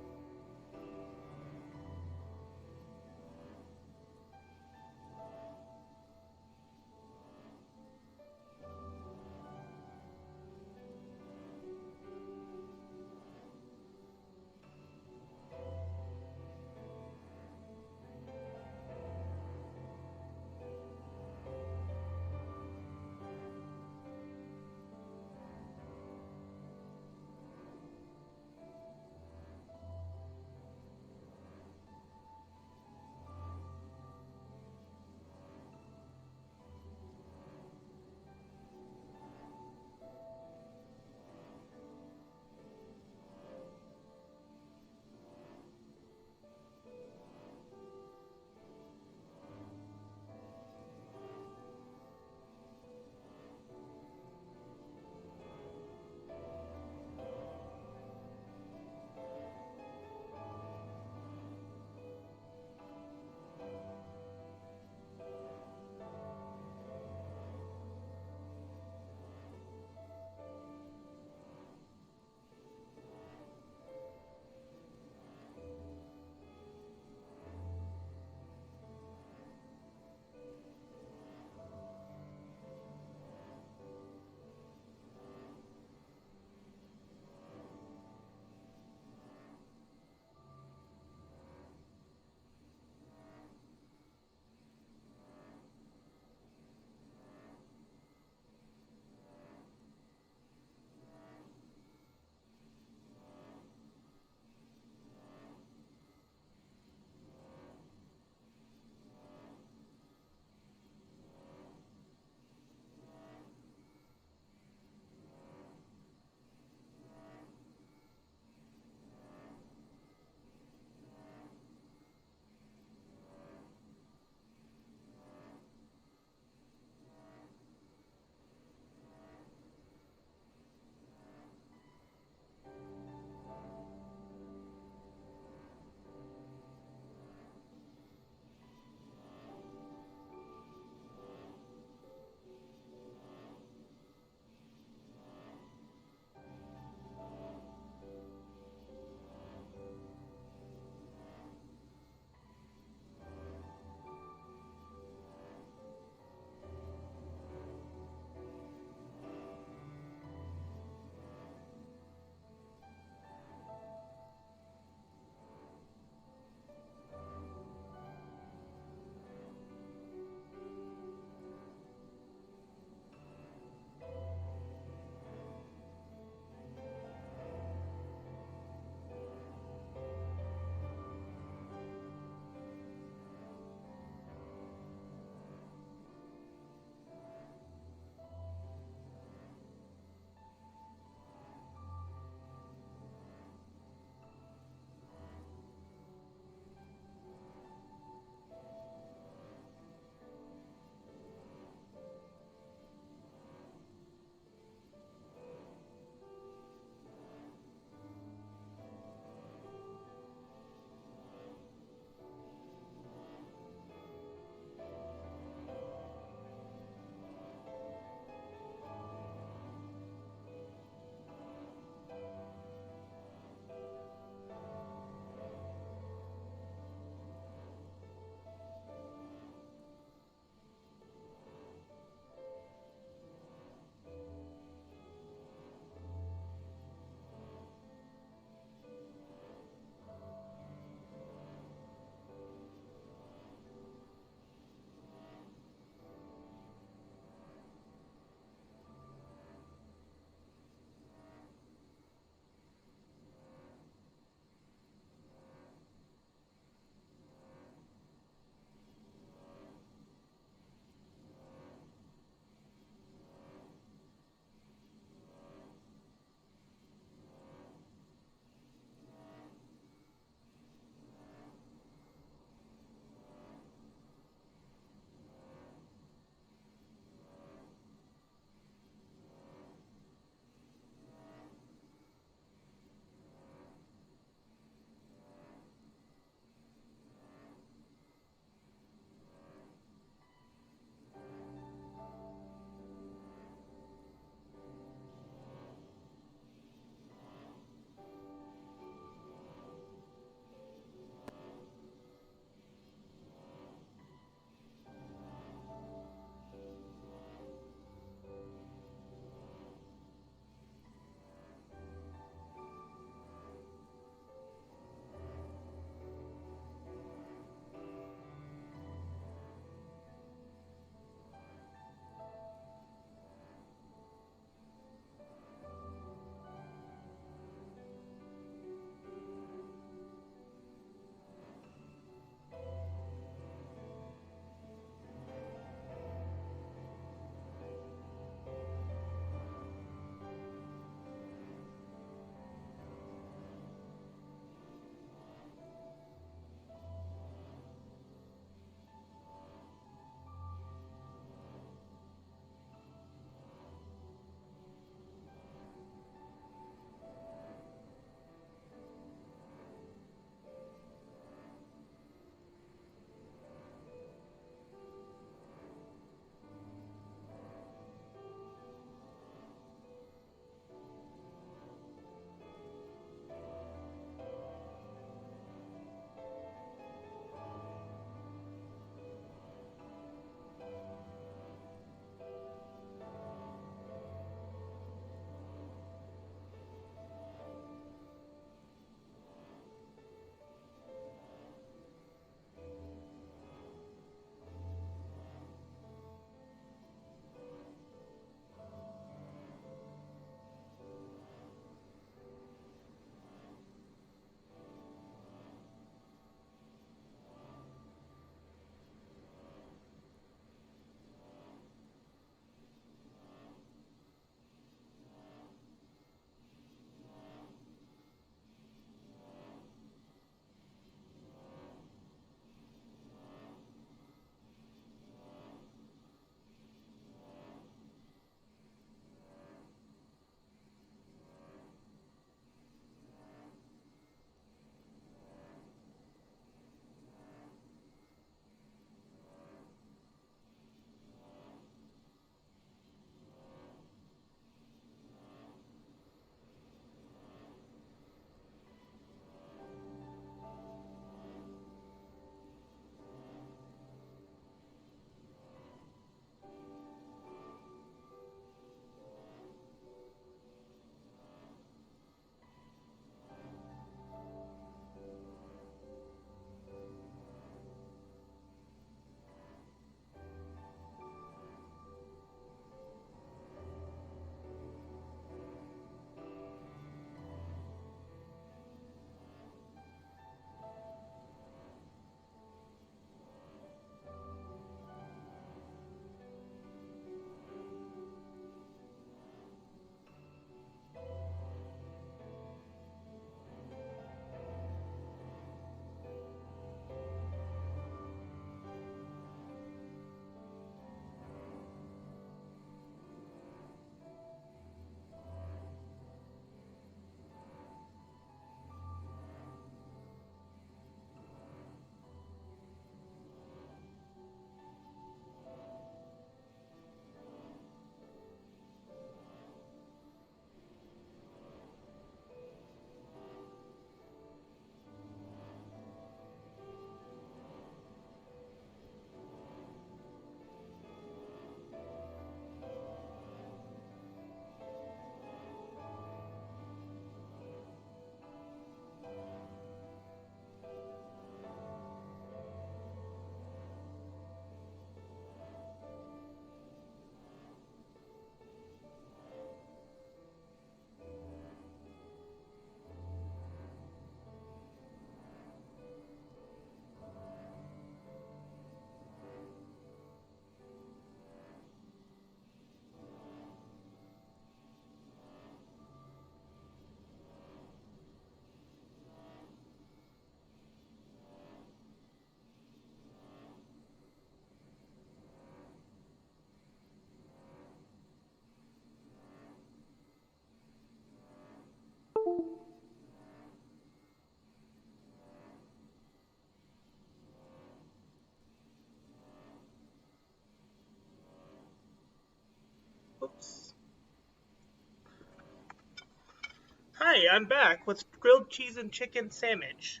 Hi, I'm back with grilled cheese and chicken sandwich.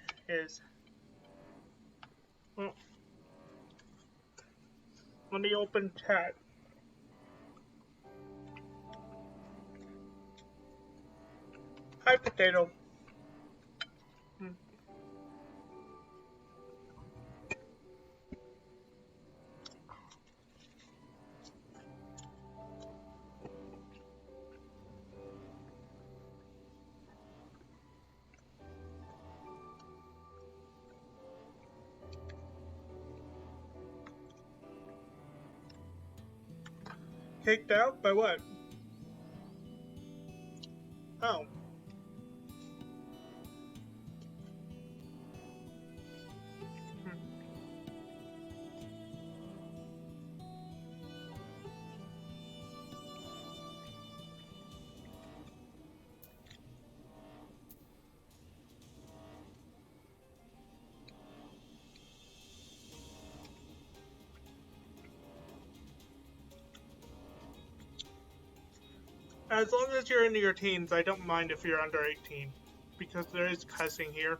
Well, let me open chat. Hi, potato. Kicked out? By what? Oh. As long as you're into your teens, I don't mind if you're under 18. Because there is cussing here.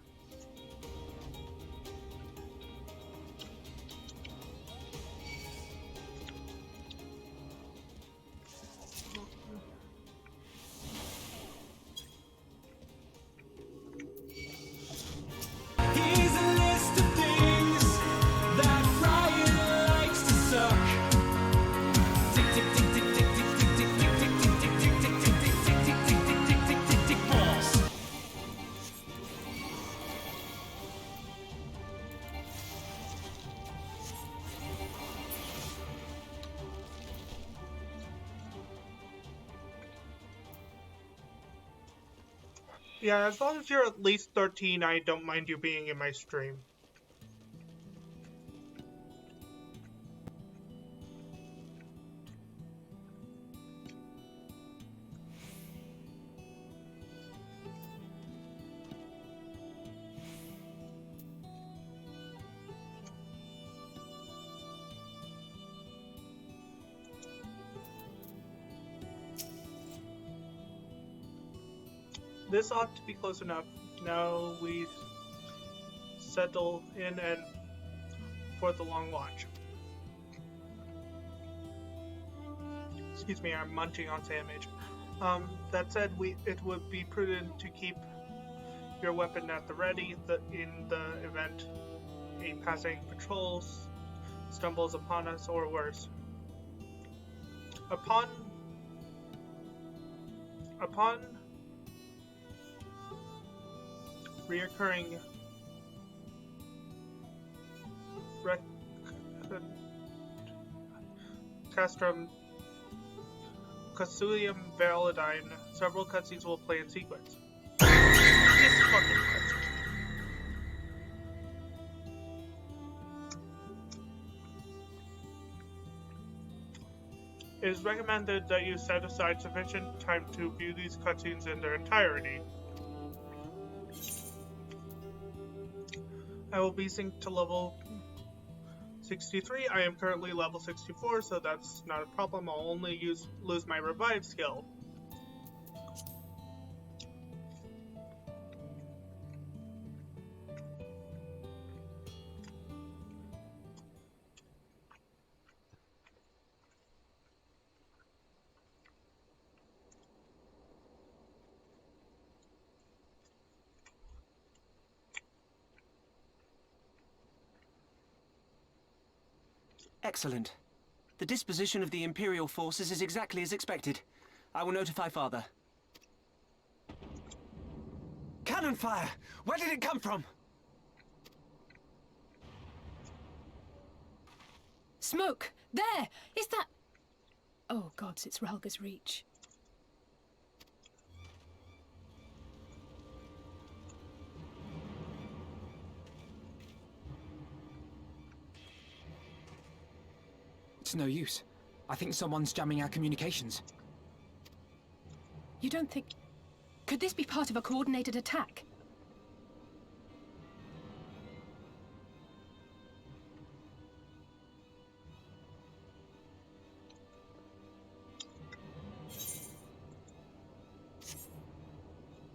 Yeah, as long as you're at least 13, I don't mind you being in my stream. This ought to be close enough. Now we settle in and for the long watch. Excuse me, I'm munching on sandwich. That said, it would be prudent to keep your weapon at the ready in the event a passing patrol stumbles upon us or worse. Upon reoccurring castrum Casulium Validine, several cutscenes will play in sequence. This fucking cutscene. It is recommended that you set aside sufficient time to view these cutscenes in their entirety. I will be synced to level 63. I am currently level 64, so that's not a problem. I'll only lose my revive skill. Excellent. The disposition of the Imperial forces is exactly as expected. I will notify Father. Cannon fire! Where did it come from? Smoke! There! Is that... Oh, gods, it's Ralga's Reach. It's no use. I think someone's jamming our communications. You don't think... Could this be part of a coordinated attack?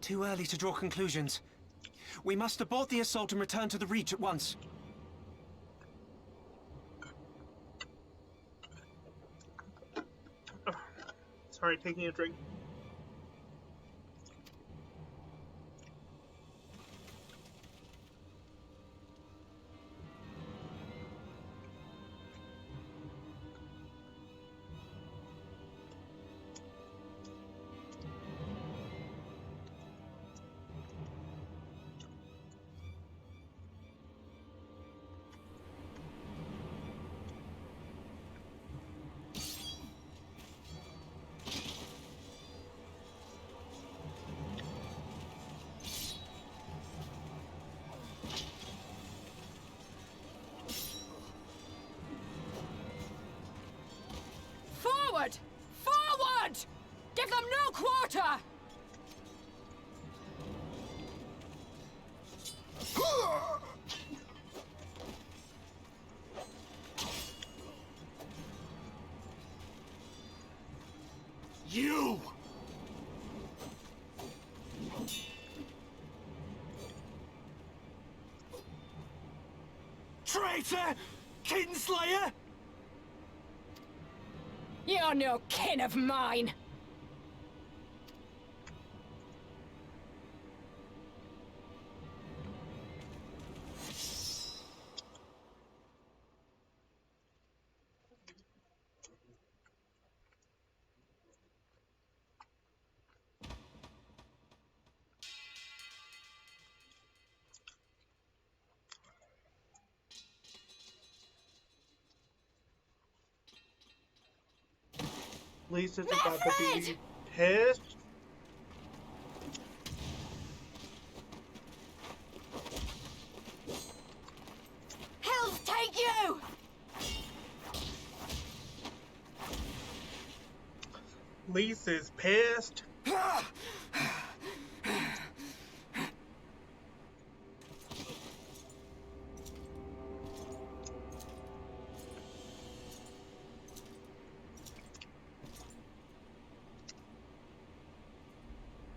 Too early to draw conclusions. We must abort the assault and return to the Reach at once. Sorry, taking a drink. Forward! Forward! Give them no quarter! You! Traitor! Kinslayer! You're no kin of mine! Lisa's about to be pissed. Hells take you! Lisa's pissed.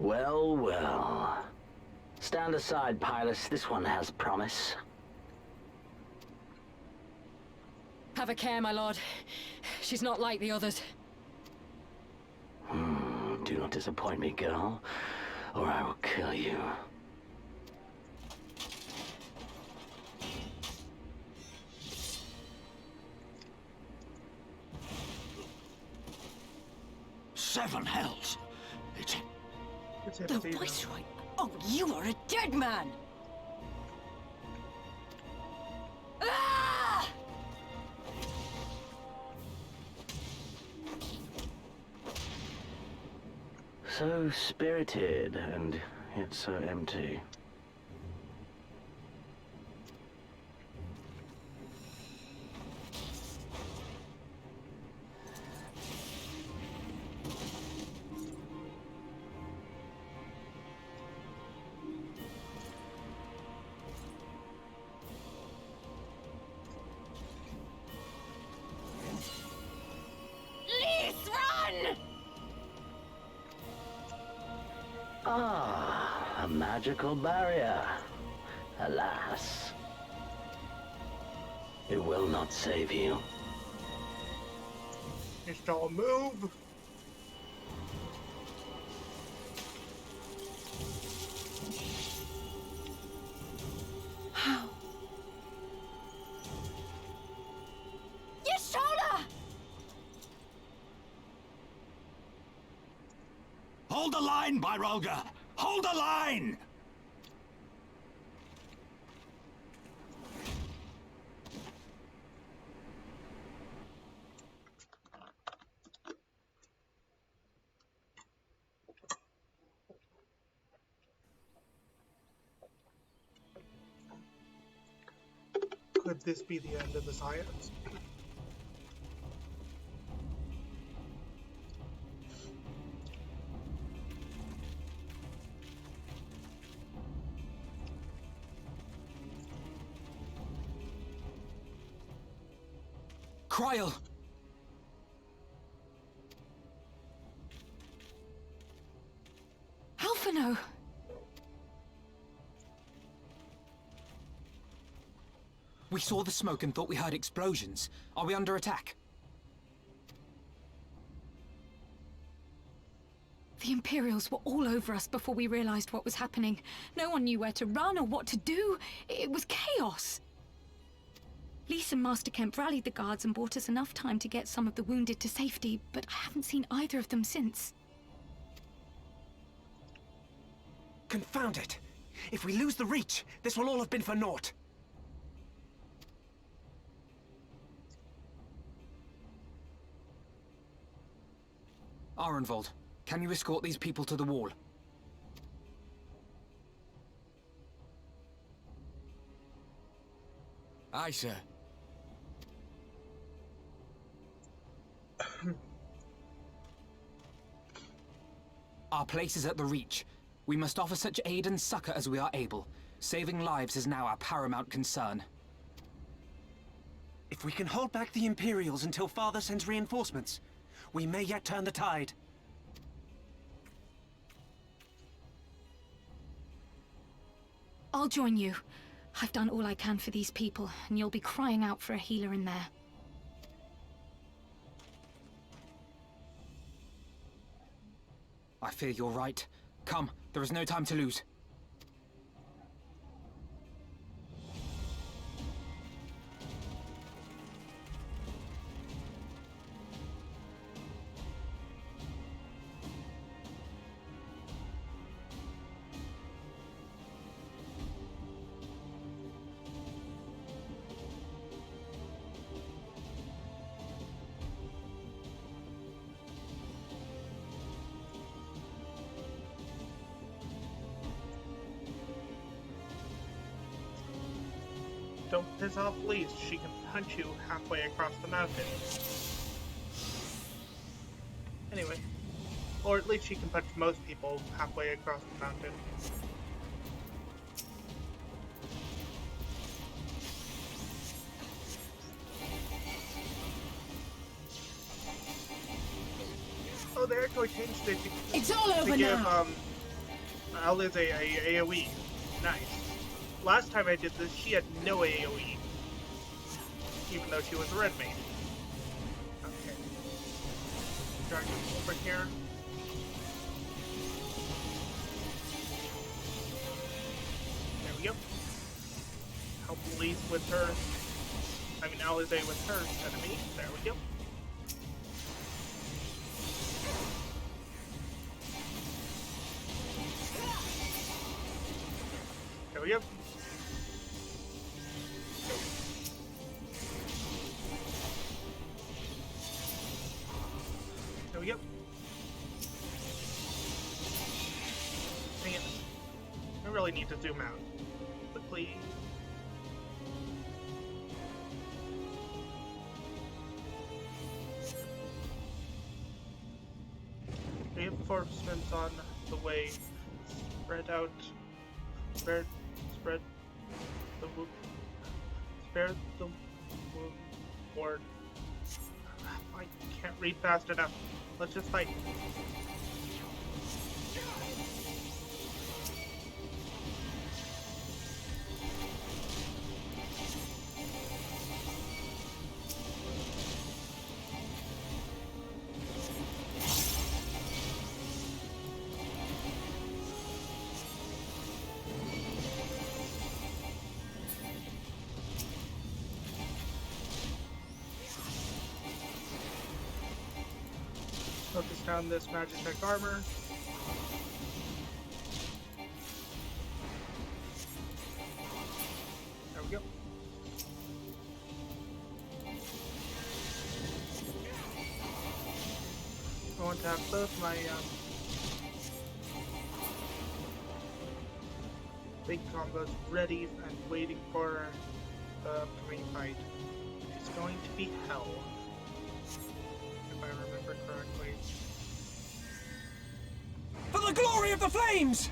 Well, well. Stand aside, Pilus. This one has promise. Have a care, my lord. She's not like the others. Do not disappoint me, girl, or I will kill you. — 7 hells! It's... It's The empty. Viceroy! Oh, you are a dead man! Ah! So spirited, and yet so empty. Ah, a magical barrier. Alas. It will not save you. It's all move. How? Yashola! Hold the line, Byrolga! Hold the line! Could this be the end of the science? Cryle! Alphino! We saw the smoke and thought we heard explosions. Are we under attack? The Imperials were all over us before we realized what was happening. No one knew where to run or what to do. It was chaos. Lise and Master Kemp rallied the guards and bought us enough time to get some of the wounded to safety, but I haven't seen either of them since. Confound it! If we lose the Reach, this will all have been for naught. Arenvold, can you escort these people to the wall? Aye, sir. Our place is at the Reach. We must offer such aid and succor as we are able. Saving lives is now our paramount concern. If we can hold back the Imperials until Father sends reinforcements, we may yet turn the tide. I'll join you. I've done all I can for these people, and you'll be crying out for a healer in there. I fear you're right. Come, there is no time to lose. Don't piss off Lise. She can punch you halfway across the mountain. Anyway. Or at least she can punch most people halfway across the mountain. Oh, they actually changed it It's all over to give now. Alice a AoE. Nice. Last time I did this, she had no AoE. Even though she was a red mage. Okay. Dragon over here. There we go. Help Lise with her. I mean, Alice with her enemy. There we go. There we go. There we go. Dang it. I really need to zoom out. Quickly. Reinforcements on the way. Spread out. Spread the wound. Spare the wound. Ward. I can't read fast enough. Let's just fight. Focus down this Magitech armor. There we go. I want to have both my big combos ready and waiting for the upcoming fight. It's going to be hell. If I remember correctly. For the glory of the flames!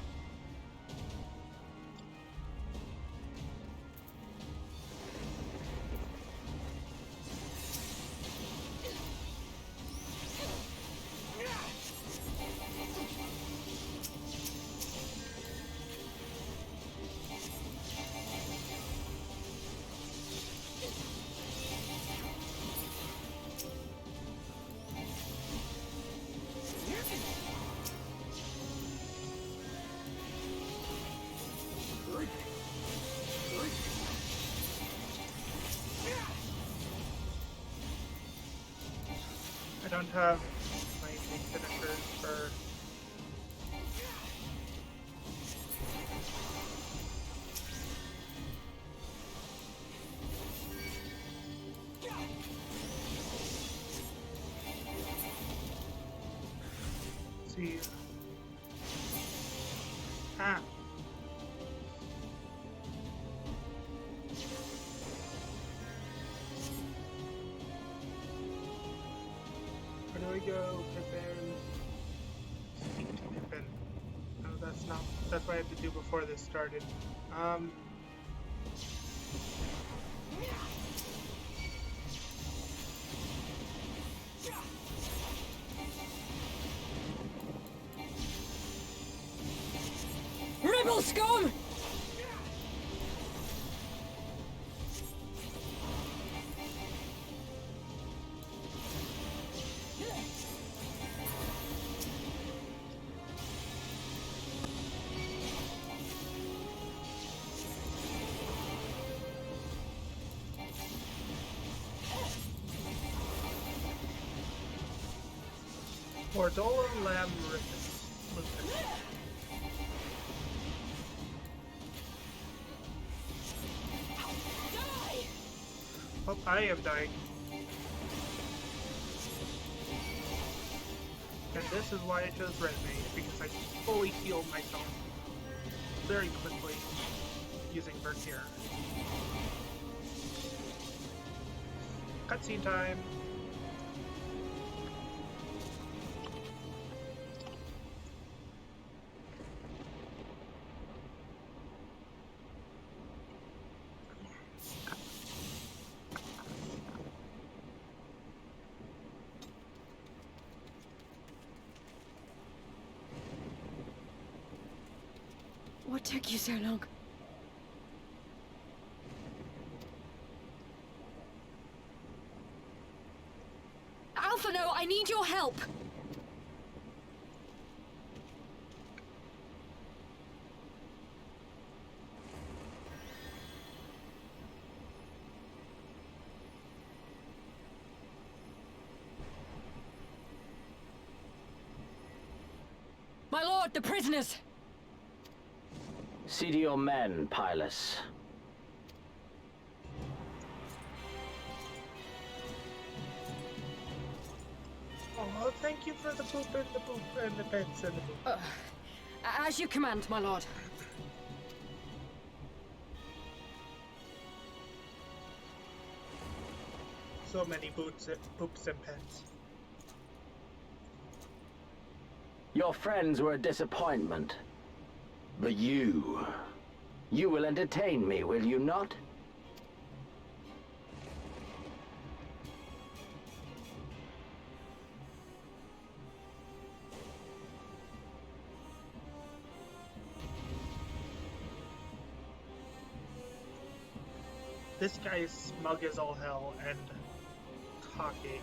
have my big finishers for... See. Ah. Where do I go? Pippin. Speak to Pippin. No, that's not. That's what I had to do before this started. Rebel scum! Mordola Lam Rufus. Oh, I am dying. And this is why I chose Red Mage, because I fully healed myself very quickly using Vertier. Cutscene time! What took you so long? Alpha, no, I need your help! My lord, the prisoners! See to your men, Pylus. Oh, thank you for the poop and the poop and the pets and the poop. As you command, my lord. So many poops and pets. Your friends were a disappointment. But you will entertain me, will you not? This guy is smug as all hell and cocky.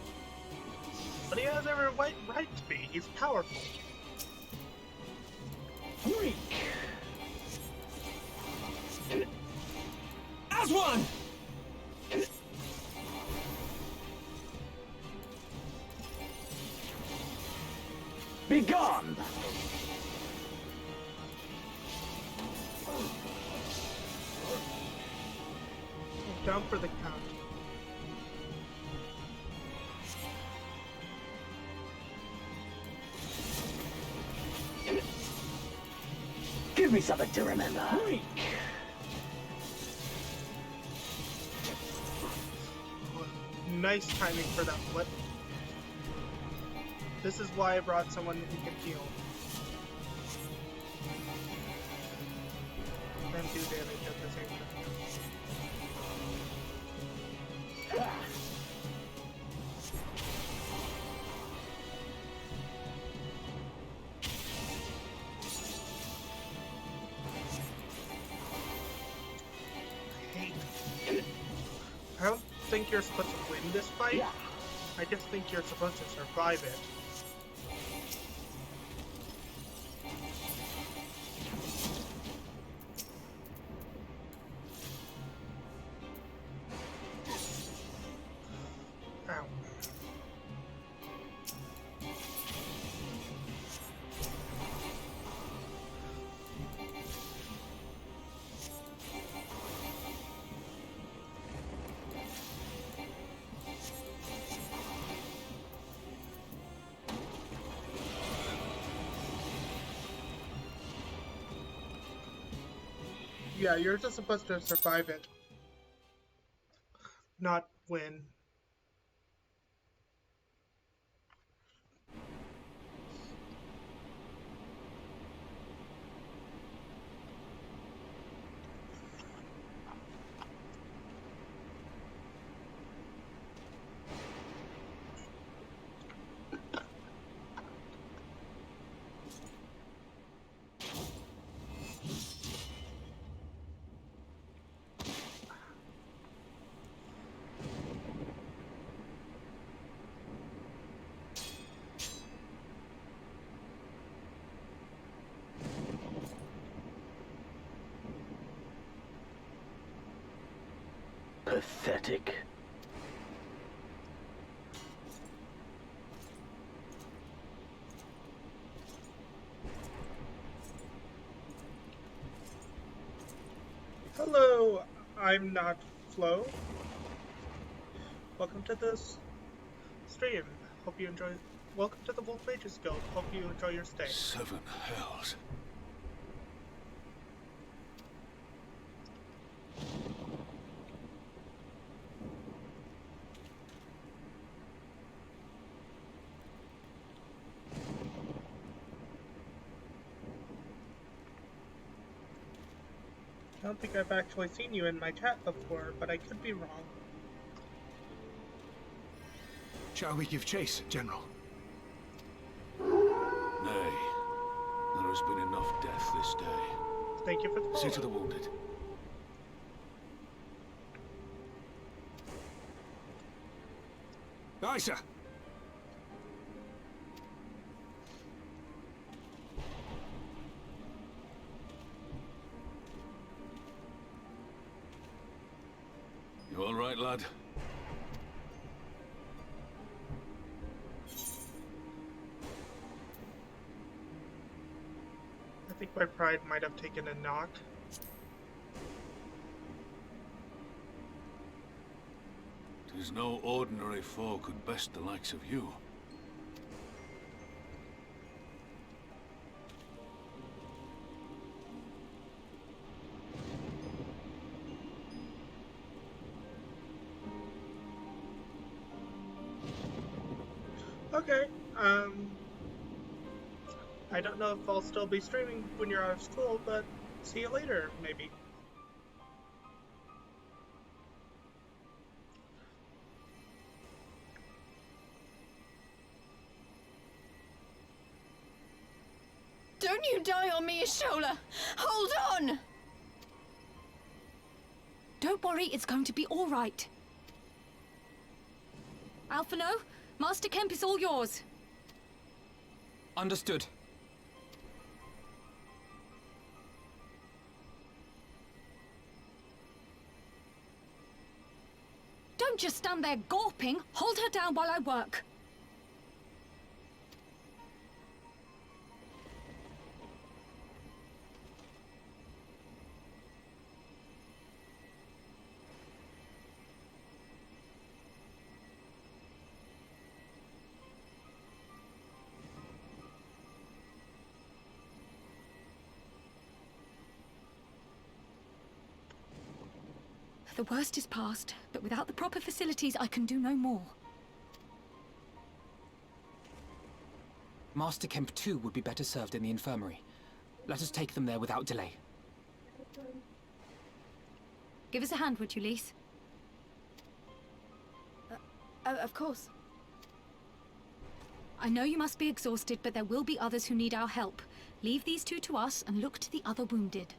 But he has every right to be. He's powerful. As one! Be gone! Down for the count. Give me something to remember. Nice timing for that flip. This is why I brought someone who can heal. And do damage at the same time. I don't think you're supposed to win this fight. I just think you're supposed to survive it. Ow. Yeah, you're just supposed to survive it, not win. Pathetic. Hello, I'm not Flo. Welcome to this stream. Hope you enjoy. Welcome to the Wolf Mages Guild. Hope you enjoy your stay. 7 hells. I don't think I've actually seen you in my chat before, but I could be wrong. Shall we give chase, General? Nay. There has been enough death this day. Thank you for the See follow. to the wounded. Aye, sir. You all right, lad? I think my pride might have taken a knock. Tis no ordinary foe could best the likes of you. Okay, I don't know if I'll still be streaming when you're out of school, but see you later, maybe. Don't you die on me, Ashola! Hold on! Don't worry, it's going to be all right. Alphino, Master Kemp is all yours. Understood. Don't just stand there gawping. Hold her down while I work. The worst is past, but without the proper facilities, I can do no more. Master Kemp too would be better served in the infirmary. Let us take them there without delay. Give us a hand, would you, Lise? Of course. I know you must be exhausted, but there will be others who need our help. Leave these two to us and look to the other wounded.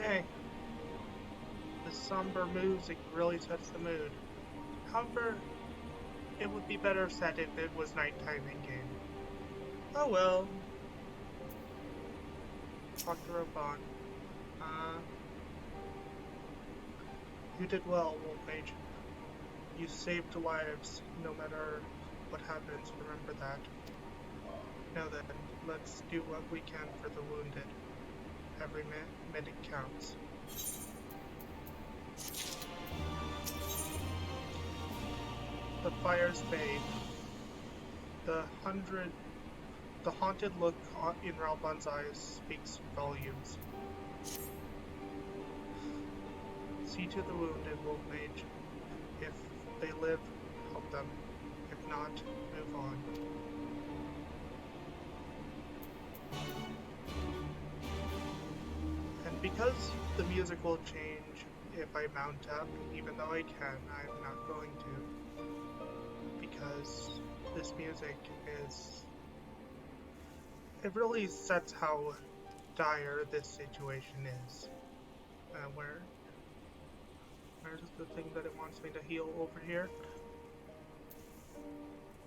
Okay. The somber music really sets the mood. However, it would be better set if it was nighttime in-game. Oh well. Dr. Oban. You did well, Wolf Mage. You saved lives, no matter what happens, remember that. Now then, let's do what we can for the wounded. Every minute counts. The fires fade. The haunted look in Ralban's eyes speaks volumes. See to the wounded, Wolf Mage. If they live, help them. If not, move on. And because the music will change if I mount up, even though I can, I'm not going to. Because this music is... it really sets how dire this situation is. Where's the thing that it wants me to heal over here?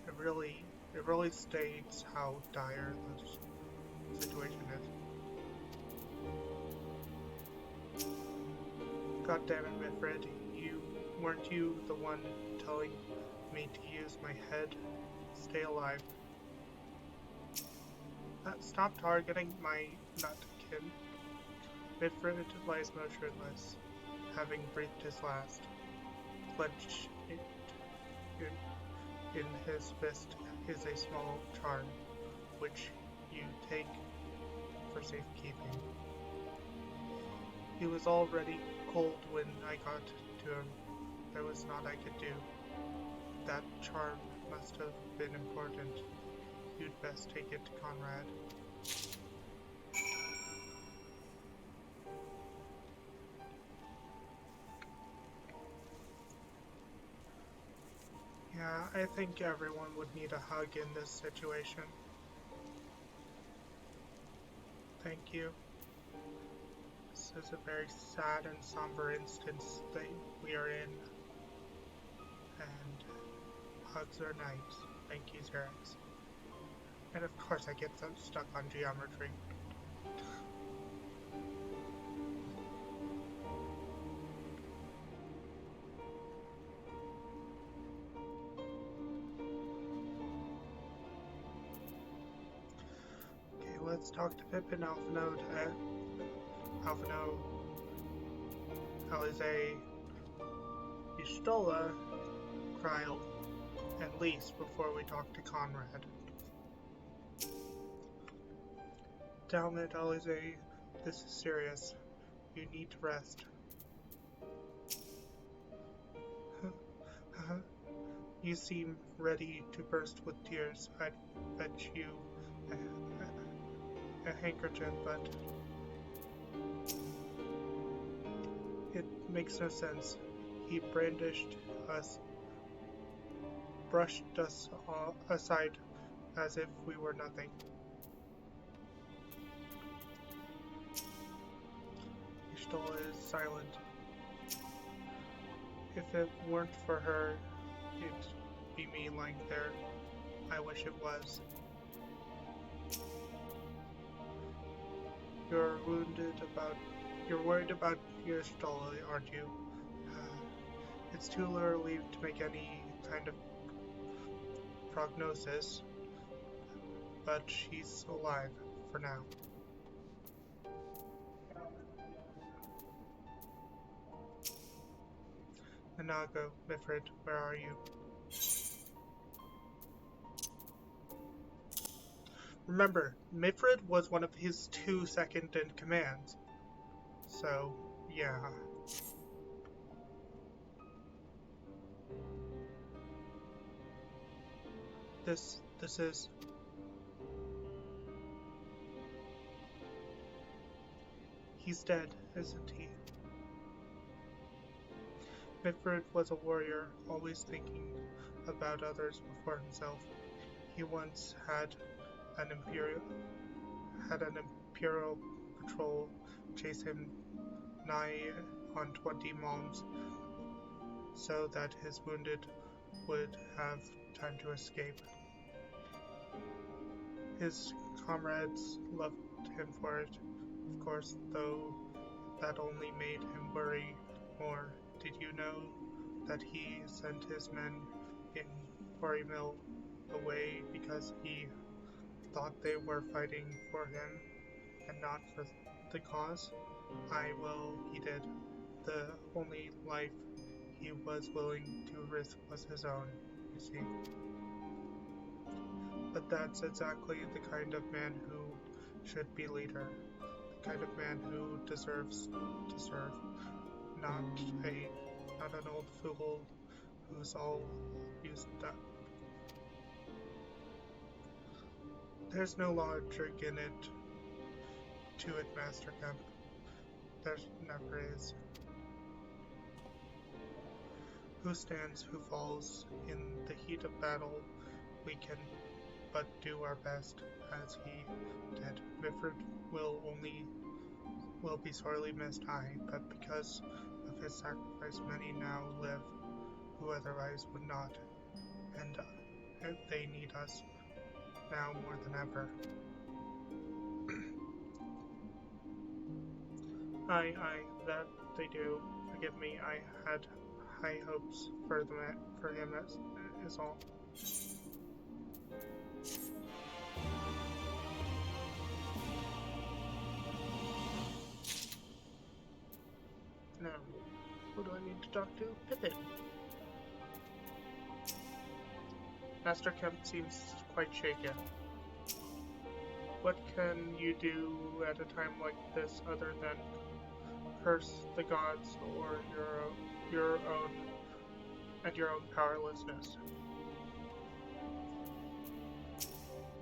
It really states how dire this situation is. God damn it, Mifrid. Weren't you the one telling me to use my head? Stay alive. Stop targeting my nutkin. Mifrid lies motionless, having breathed his last. Clenched in his fist is a small charm, which you take for safekeeping. He was already cold when I got to him. There was naught I could do. That charm must have been important. You'd best take it to Conrad. Yeah, I think everyone would need a hug in this situation. Thank you. This is a very sad and somber instance that we are in. And hugs are nice. Thank you, Xerax. And of course I get so stuck on geometry. Okay, let's talk to Pip and Alphino. Alphino, Alize, Y'shtola, Kryl, and Lise before we talk to Conrad. Damn it, Alize, this is serious. You need to rest. You seem ready to burst with tears. I'd bet you a handkerchief, but it makes no sense. He brushed us aside as if we were nothing. Y'shtola is silent. If it weren't for her, it'd be me lying there. I wish it was. You're worried about Y'shtola, aren't you? It's too early to make any kind of prognosis, but she's alive for now. Anago, Mifrid, where are you? Remember, Mifrid was one of his 2 second-in-commands. So, yeah. This is... He's dead, isn't he? Mifrid was a warrior, always thinking about others before himself. He once had an Imperial patrol chase him nigh on 20 moms, so that his wounded would have time to escape. His comrades loved him for it. Of course, though, that only made him worry more. Did you know that he sent his men in Quarry Mill away because he thought they were fighting for him and not for the cause? Well, he did. The only life he was willing to risk was his own, you see. But that's exactly the kind of man who should be leader. The kind of man who deserves to serve. Not an old fool who's all used up. There's no logic in it, to it, Master Kemp. There never is. Who stands, who falls, in the heat of battle, we can but do our best, as he did. Mifford will be sorely missed, aye, but because of his sacrifice many now live, who otherwise would not, and they need us now more than ever. Aye, that they do. Forgive me, I had high hopes for him is all. Now, who do I need to talk to? Pippin. Master Kemp seems quite shaken. What can you do at a time like this other than curse the gods or your own powerlessness?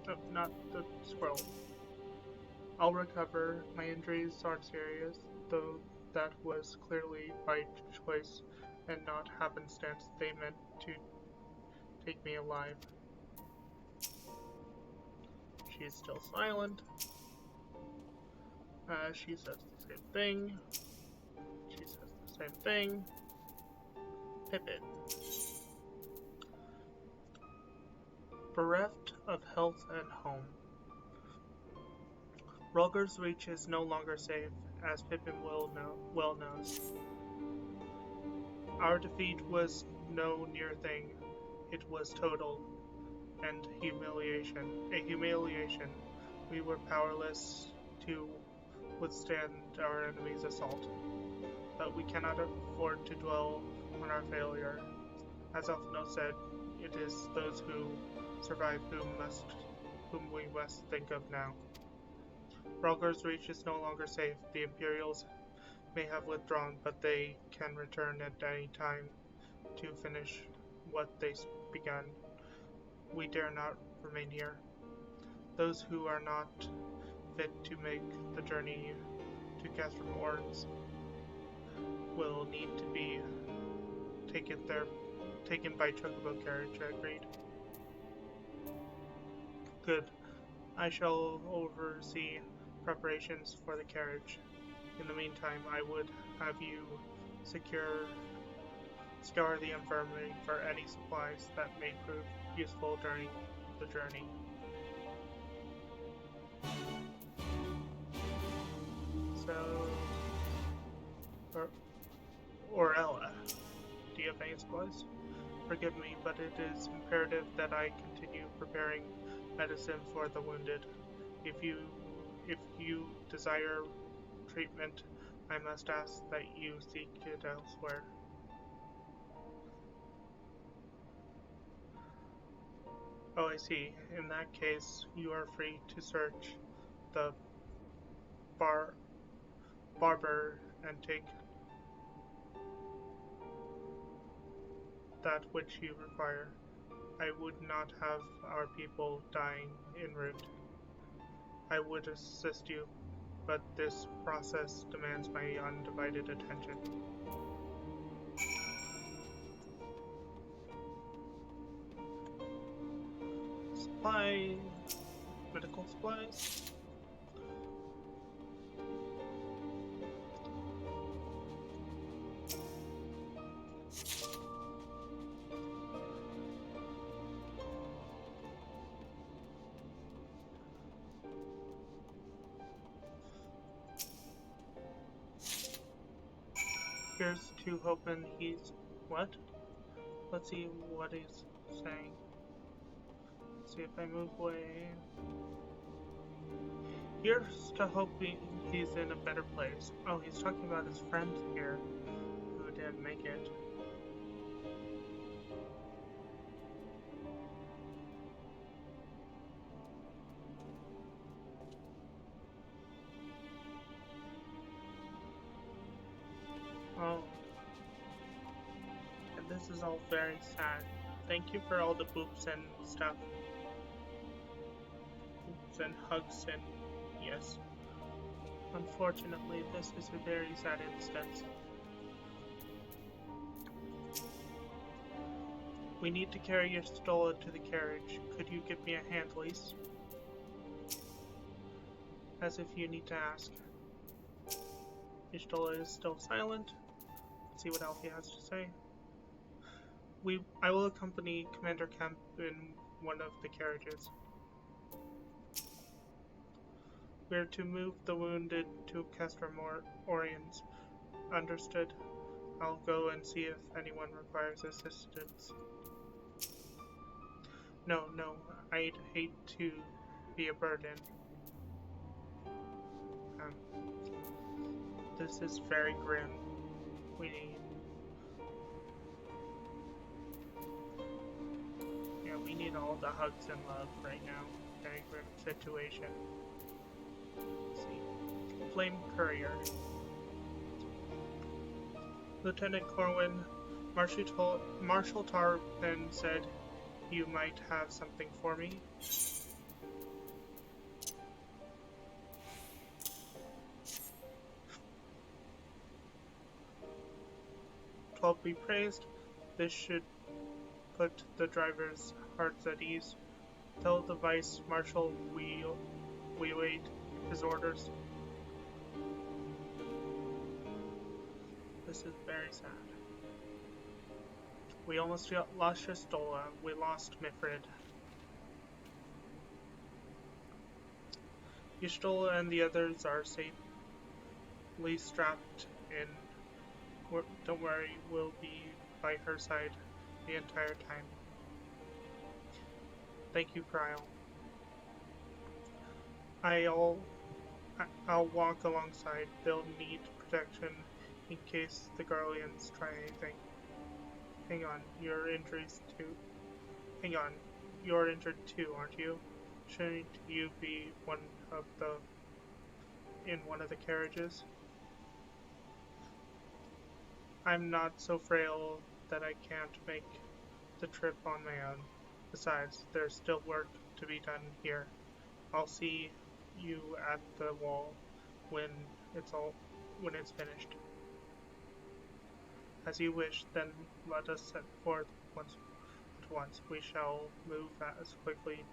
No, not the scroll. I'll recover. My injuries aren't serious, though that was clearly by choice and not happenstance. They meant to take me alive. She's still silent. She says the same thing. She says the same thing. Pippin. Bereft of health and home. Rulger's Reach is no longer safe, as Pippin well knows. Our defeat was no near thing. It was total and a humiliation. We were powerless to withstand our enemy's assault. But we cannot afford to dwell on our failure. As Elfno said, it is those who survive whom we must think of now. Rulger's Reach is no longer safe. The Imperials may have withdrawn, but they can return at any time to finish what they began. We dare not remain here. Those who are not fit to make the journey to Catherine Orns will need to be taken by chocobo carriage. Agreed. Good. I shall oversee preparations for the carriage. In the meantime, I would have you scour the infirmary for any supplies that may prove useful during the journey. So, Orella, do you have any supplies? Forgive me, but it is imperative that I continue preparing medicine for the wounded. If you desire treatment, I must ask that you seek it elsewhere. Oh, I see. In that case, you are free to search the barber and take that which you require. I would not have our people dying en route. I would assist you, but this process demands my undivided attention. Medical supplies. too hoping he's... What? Let's see what he's saying. Let's see if I move away. Here's to hoping he's in a better place. Oh, he's talking about his friend here who didn't make it. Oh. And this is all very sad. Thank you for all the boops and stuff. Boops and hugs and yes. Unfortunately, this is a very sad instance. We need to carry your Stola to the carriage. Could you give me a hand, please? As if you need to ask. Stola is still silent. Let's see what else he has to say. I will accompany Commander Kemp in one of the carriages. We are to move the wounded to Castrum Oriens. Understood. I'll go and see if anyone requires assistance. No, I'd hate to be a burden. This is very grim. We need all the hugs and love right now. Very grim situation. Let's see. Flame Courier. Lieutenant Corwin, Marshal Tarpin said you might have something for me. 12 be praised. This should put the driver's hearts at ease. Tell the Vice Marshal we wait his orders. This is very sad. We almost lost Shistola. We lost Mifrid. Yistola and the others are safely strapped in. Don't worry, we'll be by her side the entire time. Thank you, Kryle. I'll walk alongside. They'll need protection in case the Garleans try anything. Hang on, you're injured too, aren't you? Shouldn't you be in one of the carriages? I'm not so frail that I can't make the trip on my own. Besides, there's still work to be done here. I'll see you at the wall when it's finished. As you wish, then let us set forth at once. We shall move as quickly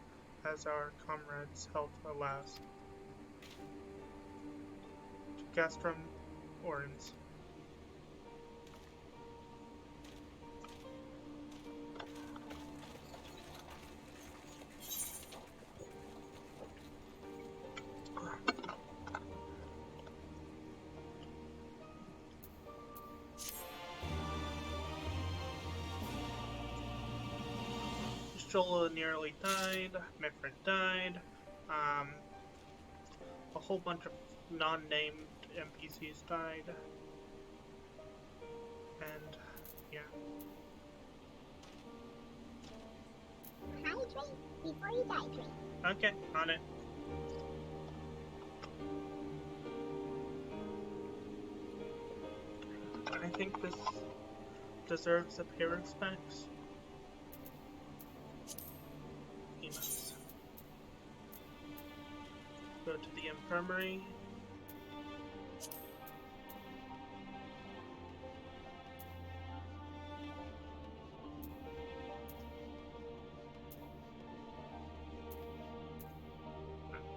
as our comrades' health allows. To Castrum Oriens. Stola nearly died, Mifrid died, a whole bunch of non-named NPCs died, and yeah. Hydrate before you dihydrate. Okay, on it. I think this deserves a pair of specs. Emails. Go to the infirmary.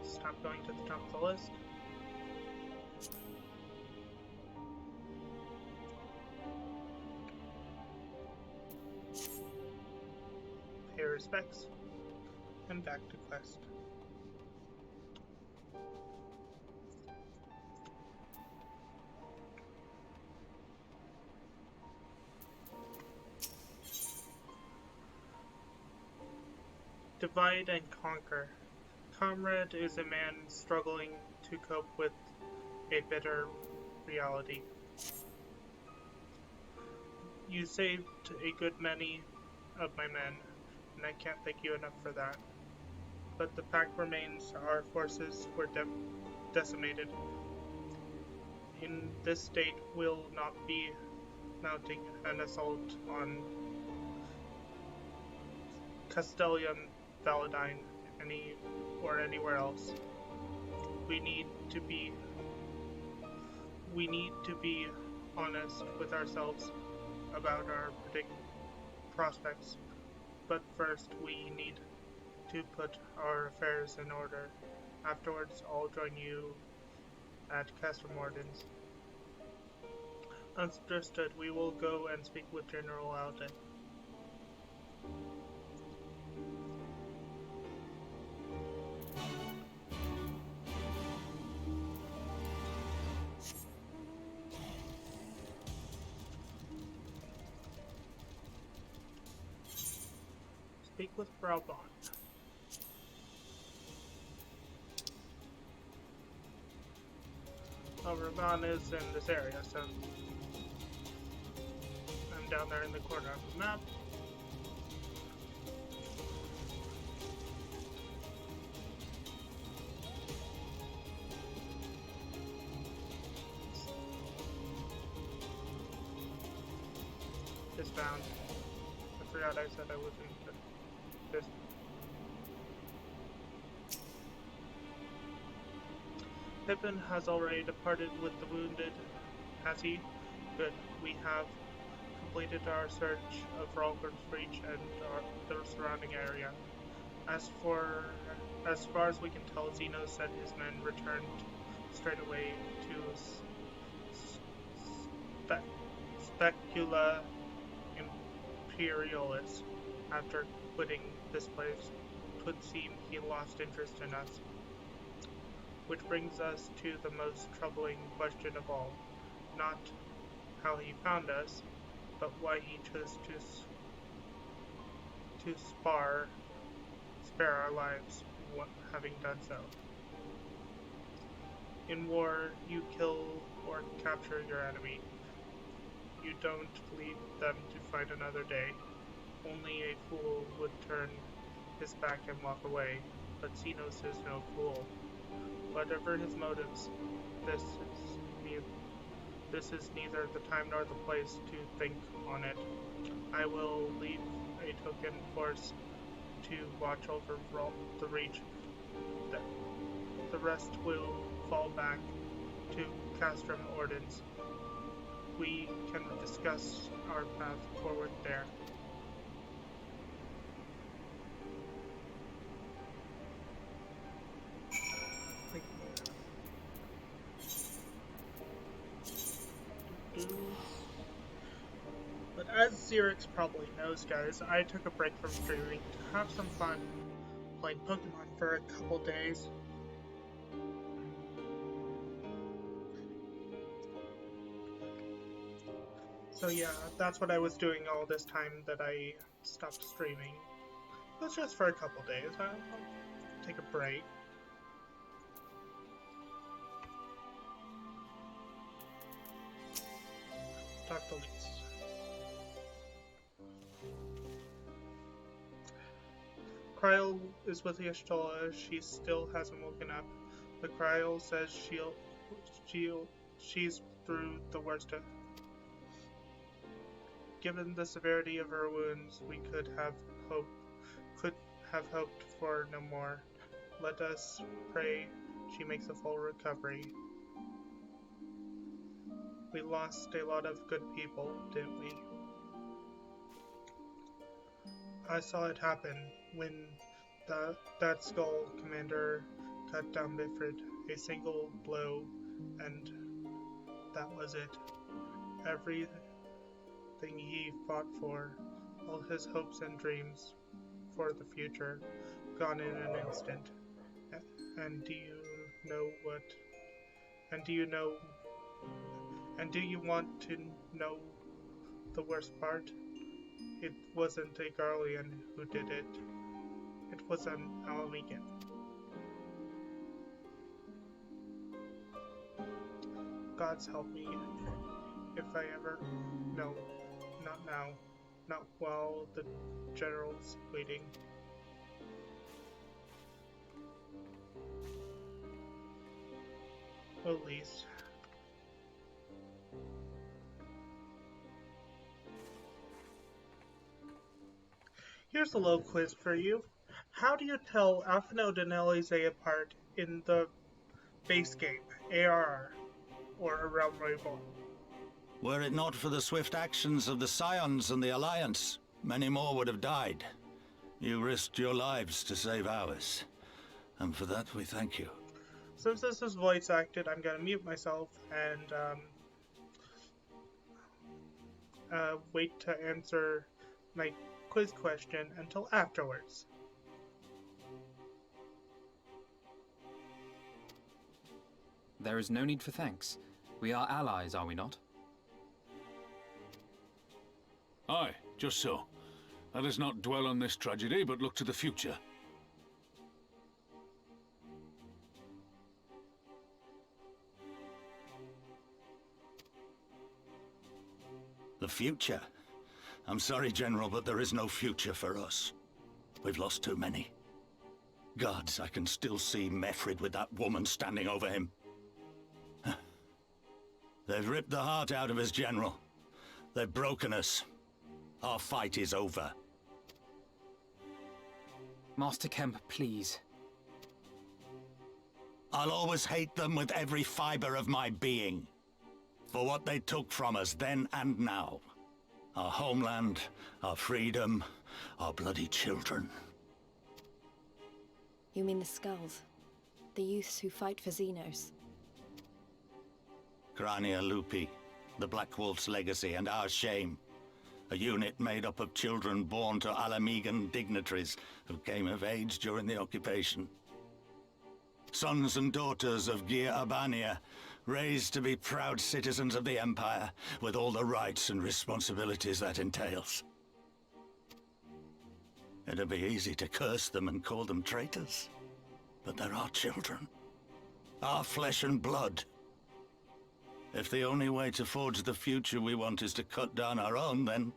Stop going to the top of the list. Pay respects. And back to quest. Divide and conquer. Comrade is a man struggling to cope with a bitter reality. You saved a good many of my men, and I can't thank you enough for that. But the fact remains our forces were decimated. In this state, we'll not be mounting an assault on Castellium Valentine or anywhere else. We need to be honest with ourselves about our prospects, but first we need to put our affairs in order. Afterwards, I'll join you at Castermorden's. Understood. We will go and speak with General Alden. Speak with Brabant. Well, Raban is in this area, so I'm down there in the corner of the map. It's found. I forgot I said I was in this. Pippin has already departed with the wounded. Has he? Good. We have completed our search of Ralgrim's Reach and the surrounding area. As far as we can tell, Zeno said his men returned straight away to Specula Imperialis. After quitting this place, twould seem he lost interest in us. Which brings us to the most troubling question of all. Not how he found us, but why he chose to spare our lives, having done so. In war, you kill or capture your enemy. You don't leave them to fight another day. Only a fool would turn his back and walk away, but Xenos is no fool. Whatever his motives, this is neither the time nor the place to think on it. I will leave a token force to watch over the Reach. The rest will fall back to Castrum Ordens. We can discuss our path forward there. But as Xerix probably knows, guys, I took a break from streaming to have some fun playing Pokemon for a couple days. So yeah, that's what I was doing all this time that I stopped streaming. It was just for a couple days. I'll take a break. Talk to Lise. Kryl is with Y'shtola. She still hasn't woken up. The Kryl says she's through the worst of. Given the severity of her wounds, we could have hoped for no more. Let us pray she makes a full recovery. We lost a lot of good people, didn't we? I saw it happen when that Skull Commander cut down Bifrid. A single blow, and that was it. Everything he fought for, all his hopes and dreams for the future, gone in an instant. And do you want to know the worst part? It wasn't a Garlean who did it. It was an Alamegan. Gods help me if I ever... No, not now. Not while the general's waiting. Well, at least. Here's a little quiz for you. How do you tell Alphinaud and Elise apart in the base game, ARR, or A Realm Reborn? Were it not for the swift actions of the Scions and the Alliance, many more would have died. You risked your lives to save ours, and for that we thank you. Since this is voice acted, I'm gonna mute myself and wait to answer my quiz question until afterwards. There is no need for thanks. We are allies, are we not? Aye, just so. Let us not dwell on this tragedy, but look to the future. The future? I'm sorry, General, but there is no future for us. We've lost too many. Gods, I can still see Mefrid with that woman standing over him. They've ripped the heart out of us, General. They've broken us. Our fight is over. Master Kemp, please. I'll always hate them with every fiber of my being. For what they took from us then and now. Our homeland, our freedom, our bloody children. You mean the Skulls? The youths who fight for Xenos? Grania Lupi, the Black Wolf's legacy and our shame. A unit made up of children born to Alamegan dignitaries who came of age during the occupation. Sons and daughters of Gir Abania, raised to be proud citizens of the Empire, with all the rights and responsibilities that entails. It'd be easy to curse them and call them traitors, but they're our children. Our flesh and blood. If the only way to forge the future we want is to cut down our own, then...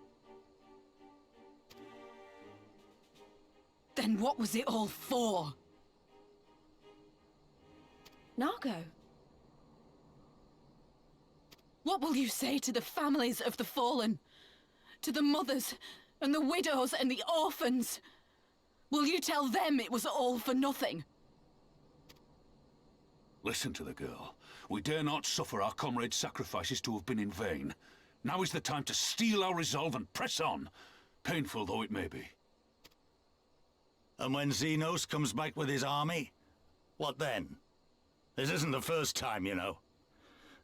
Then what was it all for? Nargo? What will you say to the families of the fallen? To the mothers, and the widows, and the orphans? Will you tell them it was all for nothing? Listen to the girl. We dare not suffer our comrades' sacrifices to have been in vain. Now is the time to steel our resolve and press on, painful though it may be. And when Xenos comes back with his army, what then? This isn't the first time, you know.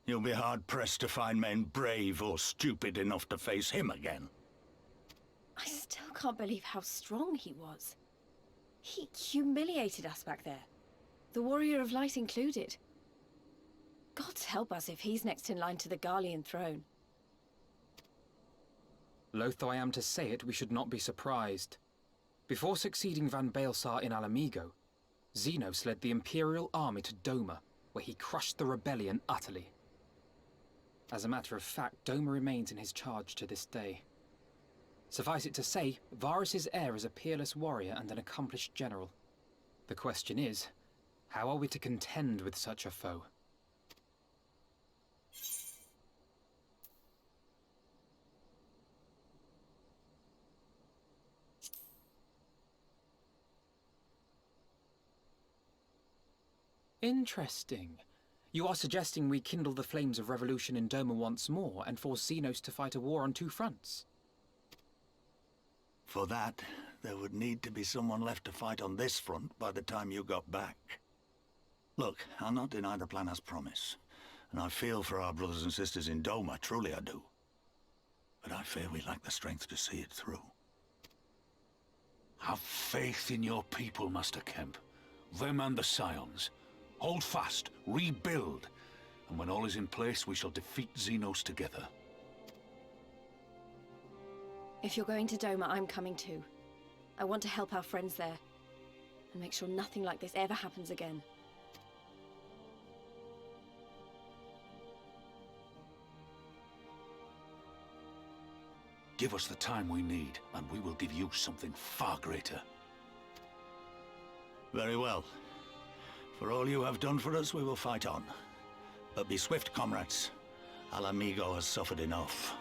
You'll be hard-pressed to find men brave or stupid enough to face him again. I still can't believe how strong he was. He humiliated us back there. The Warrior of Light included. Gods help us if he's next in line to the Garlean throne. Loath though I am to say it, we should not be surprised. Before succeeding Van Baelsar in Alamigo, Xenos led the Imperial army to Doma, where he crushed the rebellion utterly. As a matter of fact, Doma remains in his charge to this day. Suffice it to say, Varus's heir is a peerless warrior and an accomplished general. The question is, how are we to contend with such a foe? Interesting. You are suggesting we kindle the flames of revolution in Doma once more and force Xenos to fight a war on two fronts? For that, there would need to be someone left to fight on this front by the time you got back. Look, I'll not deny the plan as promised, and I feel for our brothers and sisters in Doma, truly I do. But I fear we lack the strength to see it through. Have faith in your people, Master Kemp. Them and the Scions. Hold fast, rebuild, and when all is in place, we shall defeat Xenos together. If you're going to Doma, I'm coming too. I want to help our friends there. and make sure nothing like this ever happens again. Give us the time we need, and we will give you something far greater. Very well. For all you have done for us, we will fight on. But be swift, comrades. Alamigo has suffered enough.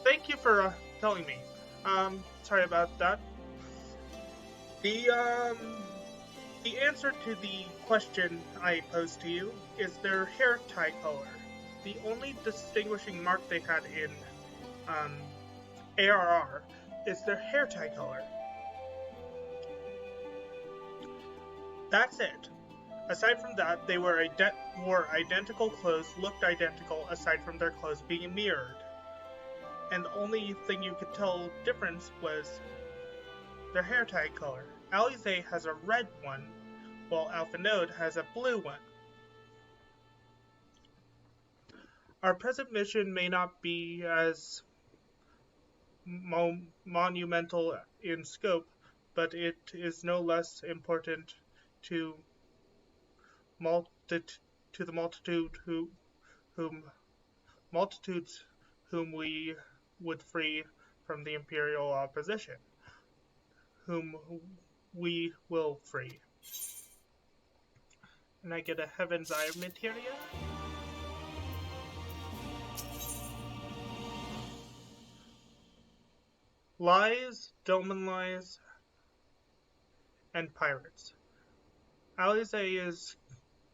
Thank you for telling me. Sorry about that. The answer to the question I posed to you is their hair tie color. The only distinguishing mark they had in ARR is their hair tie color. That's it. Aside from that, they wore identical clothes, looked identical aside from their clothes being mirrored. And the only thing you could tell difference was their hair tie color. Alize has a red one, while Alpha Node has a blue one. Our present mission may not be as monumental in scope, but it is no less important to the multitudes whom we would free from the Imperial opposition, whom we will free. And I get a Heaven's Eye materia. Lies, Dolmen lies, and pirates. Alize is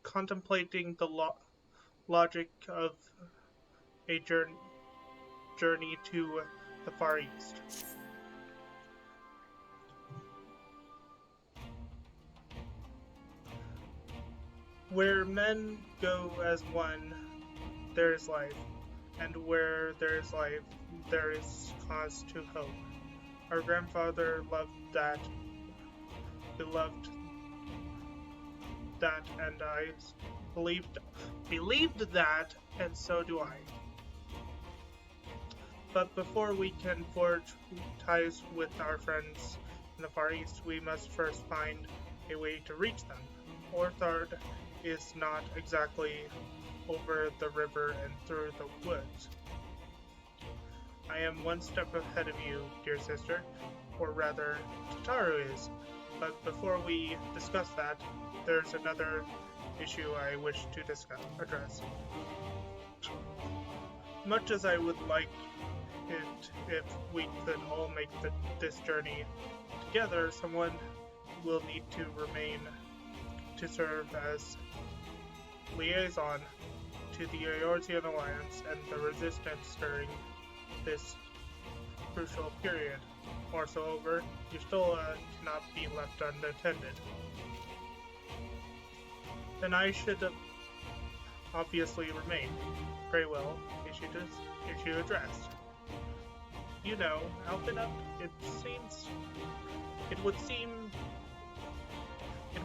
contemplating the logic of a journey to the Far East. Where men go as one, there is life, and where there is life, there is cause to hope. Our grandfather loved that, beloved that, and I believed that, and so do I. But before we can forge ties with our friends in the Far East, we must first find a way to reach them. Orthard is not exactly over the river and through the woods. I am one step ahead of you, dear sister, or rather, Tataru is. But before we discuss that, there's another issue I wish to address. Much as I would like it if we could all make this journey together, someone will need to remain to serve as liaison to the Eorzean Alliance and the Resistance during this crucial period. Moreover, Y'shtola cannot be left unattended. Then I should obviously remain. Very well, issue addressed. You know, Alpina, it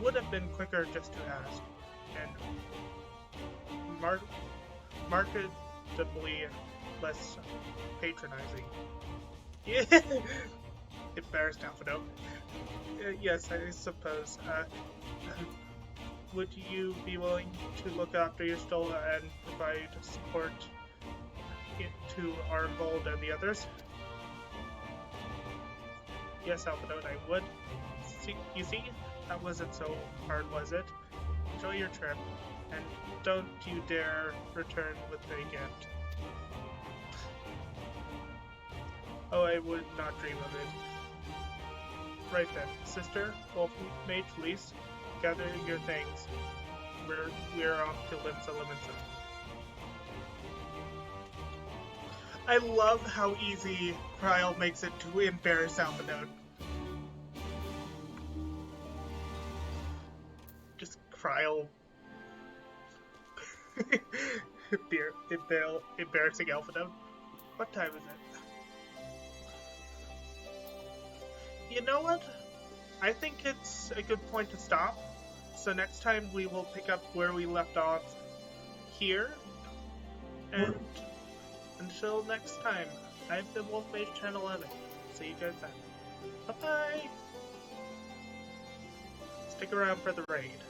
would have been quicker just to ask, and markedly less patronizing. Yeah, embarrassed Alpino. Yes, I suppose. Would you be willing to look after Y'shtola and provide support to Arnvold and the others? Yes, Alpino, I would. You see, that wasn't so hard, was it? Enjoy your trip, and don't you dare return with a gift. Oh, I would not dream of it. Right then, sister, Wolf, Mage, Lise, gather your things. We're off to Limsa Limensa. I love how easy Kryl makes it to embarrass Alpinode. Just Kryl embarrassing Alpinode. What time is it? You know what? I think it's a good point to stop. So next time we will pick up where we left off here. And until next time, I've been Wolf Mage 1011. See you guys then. Bye-bye! Stick around for the raid.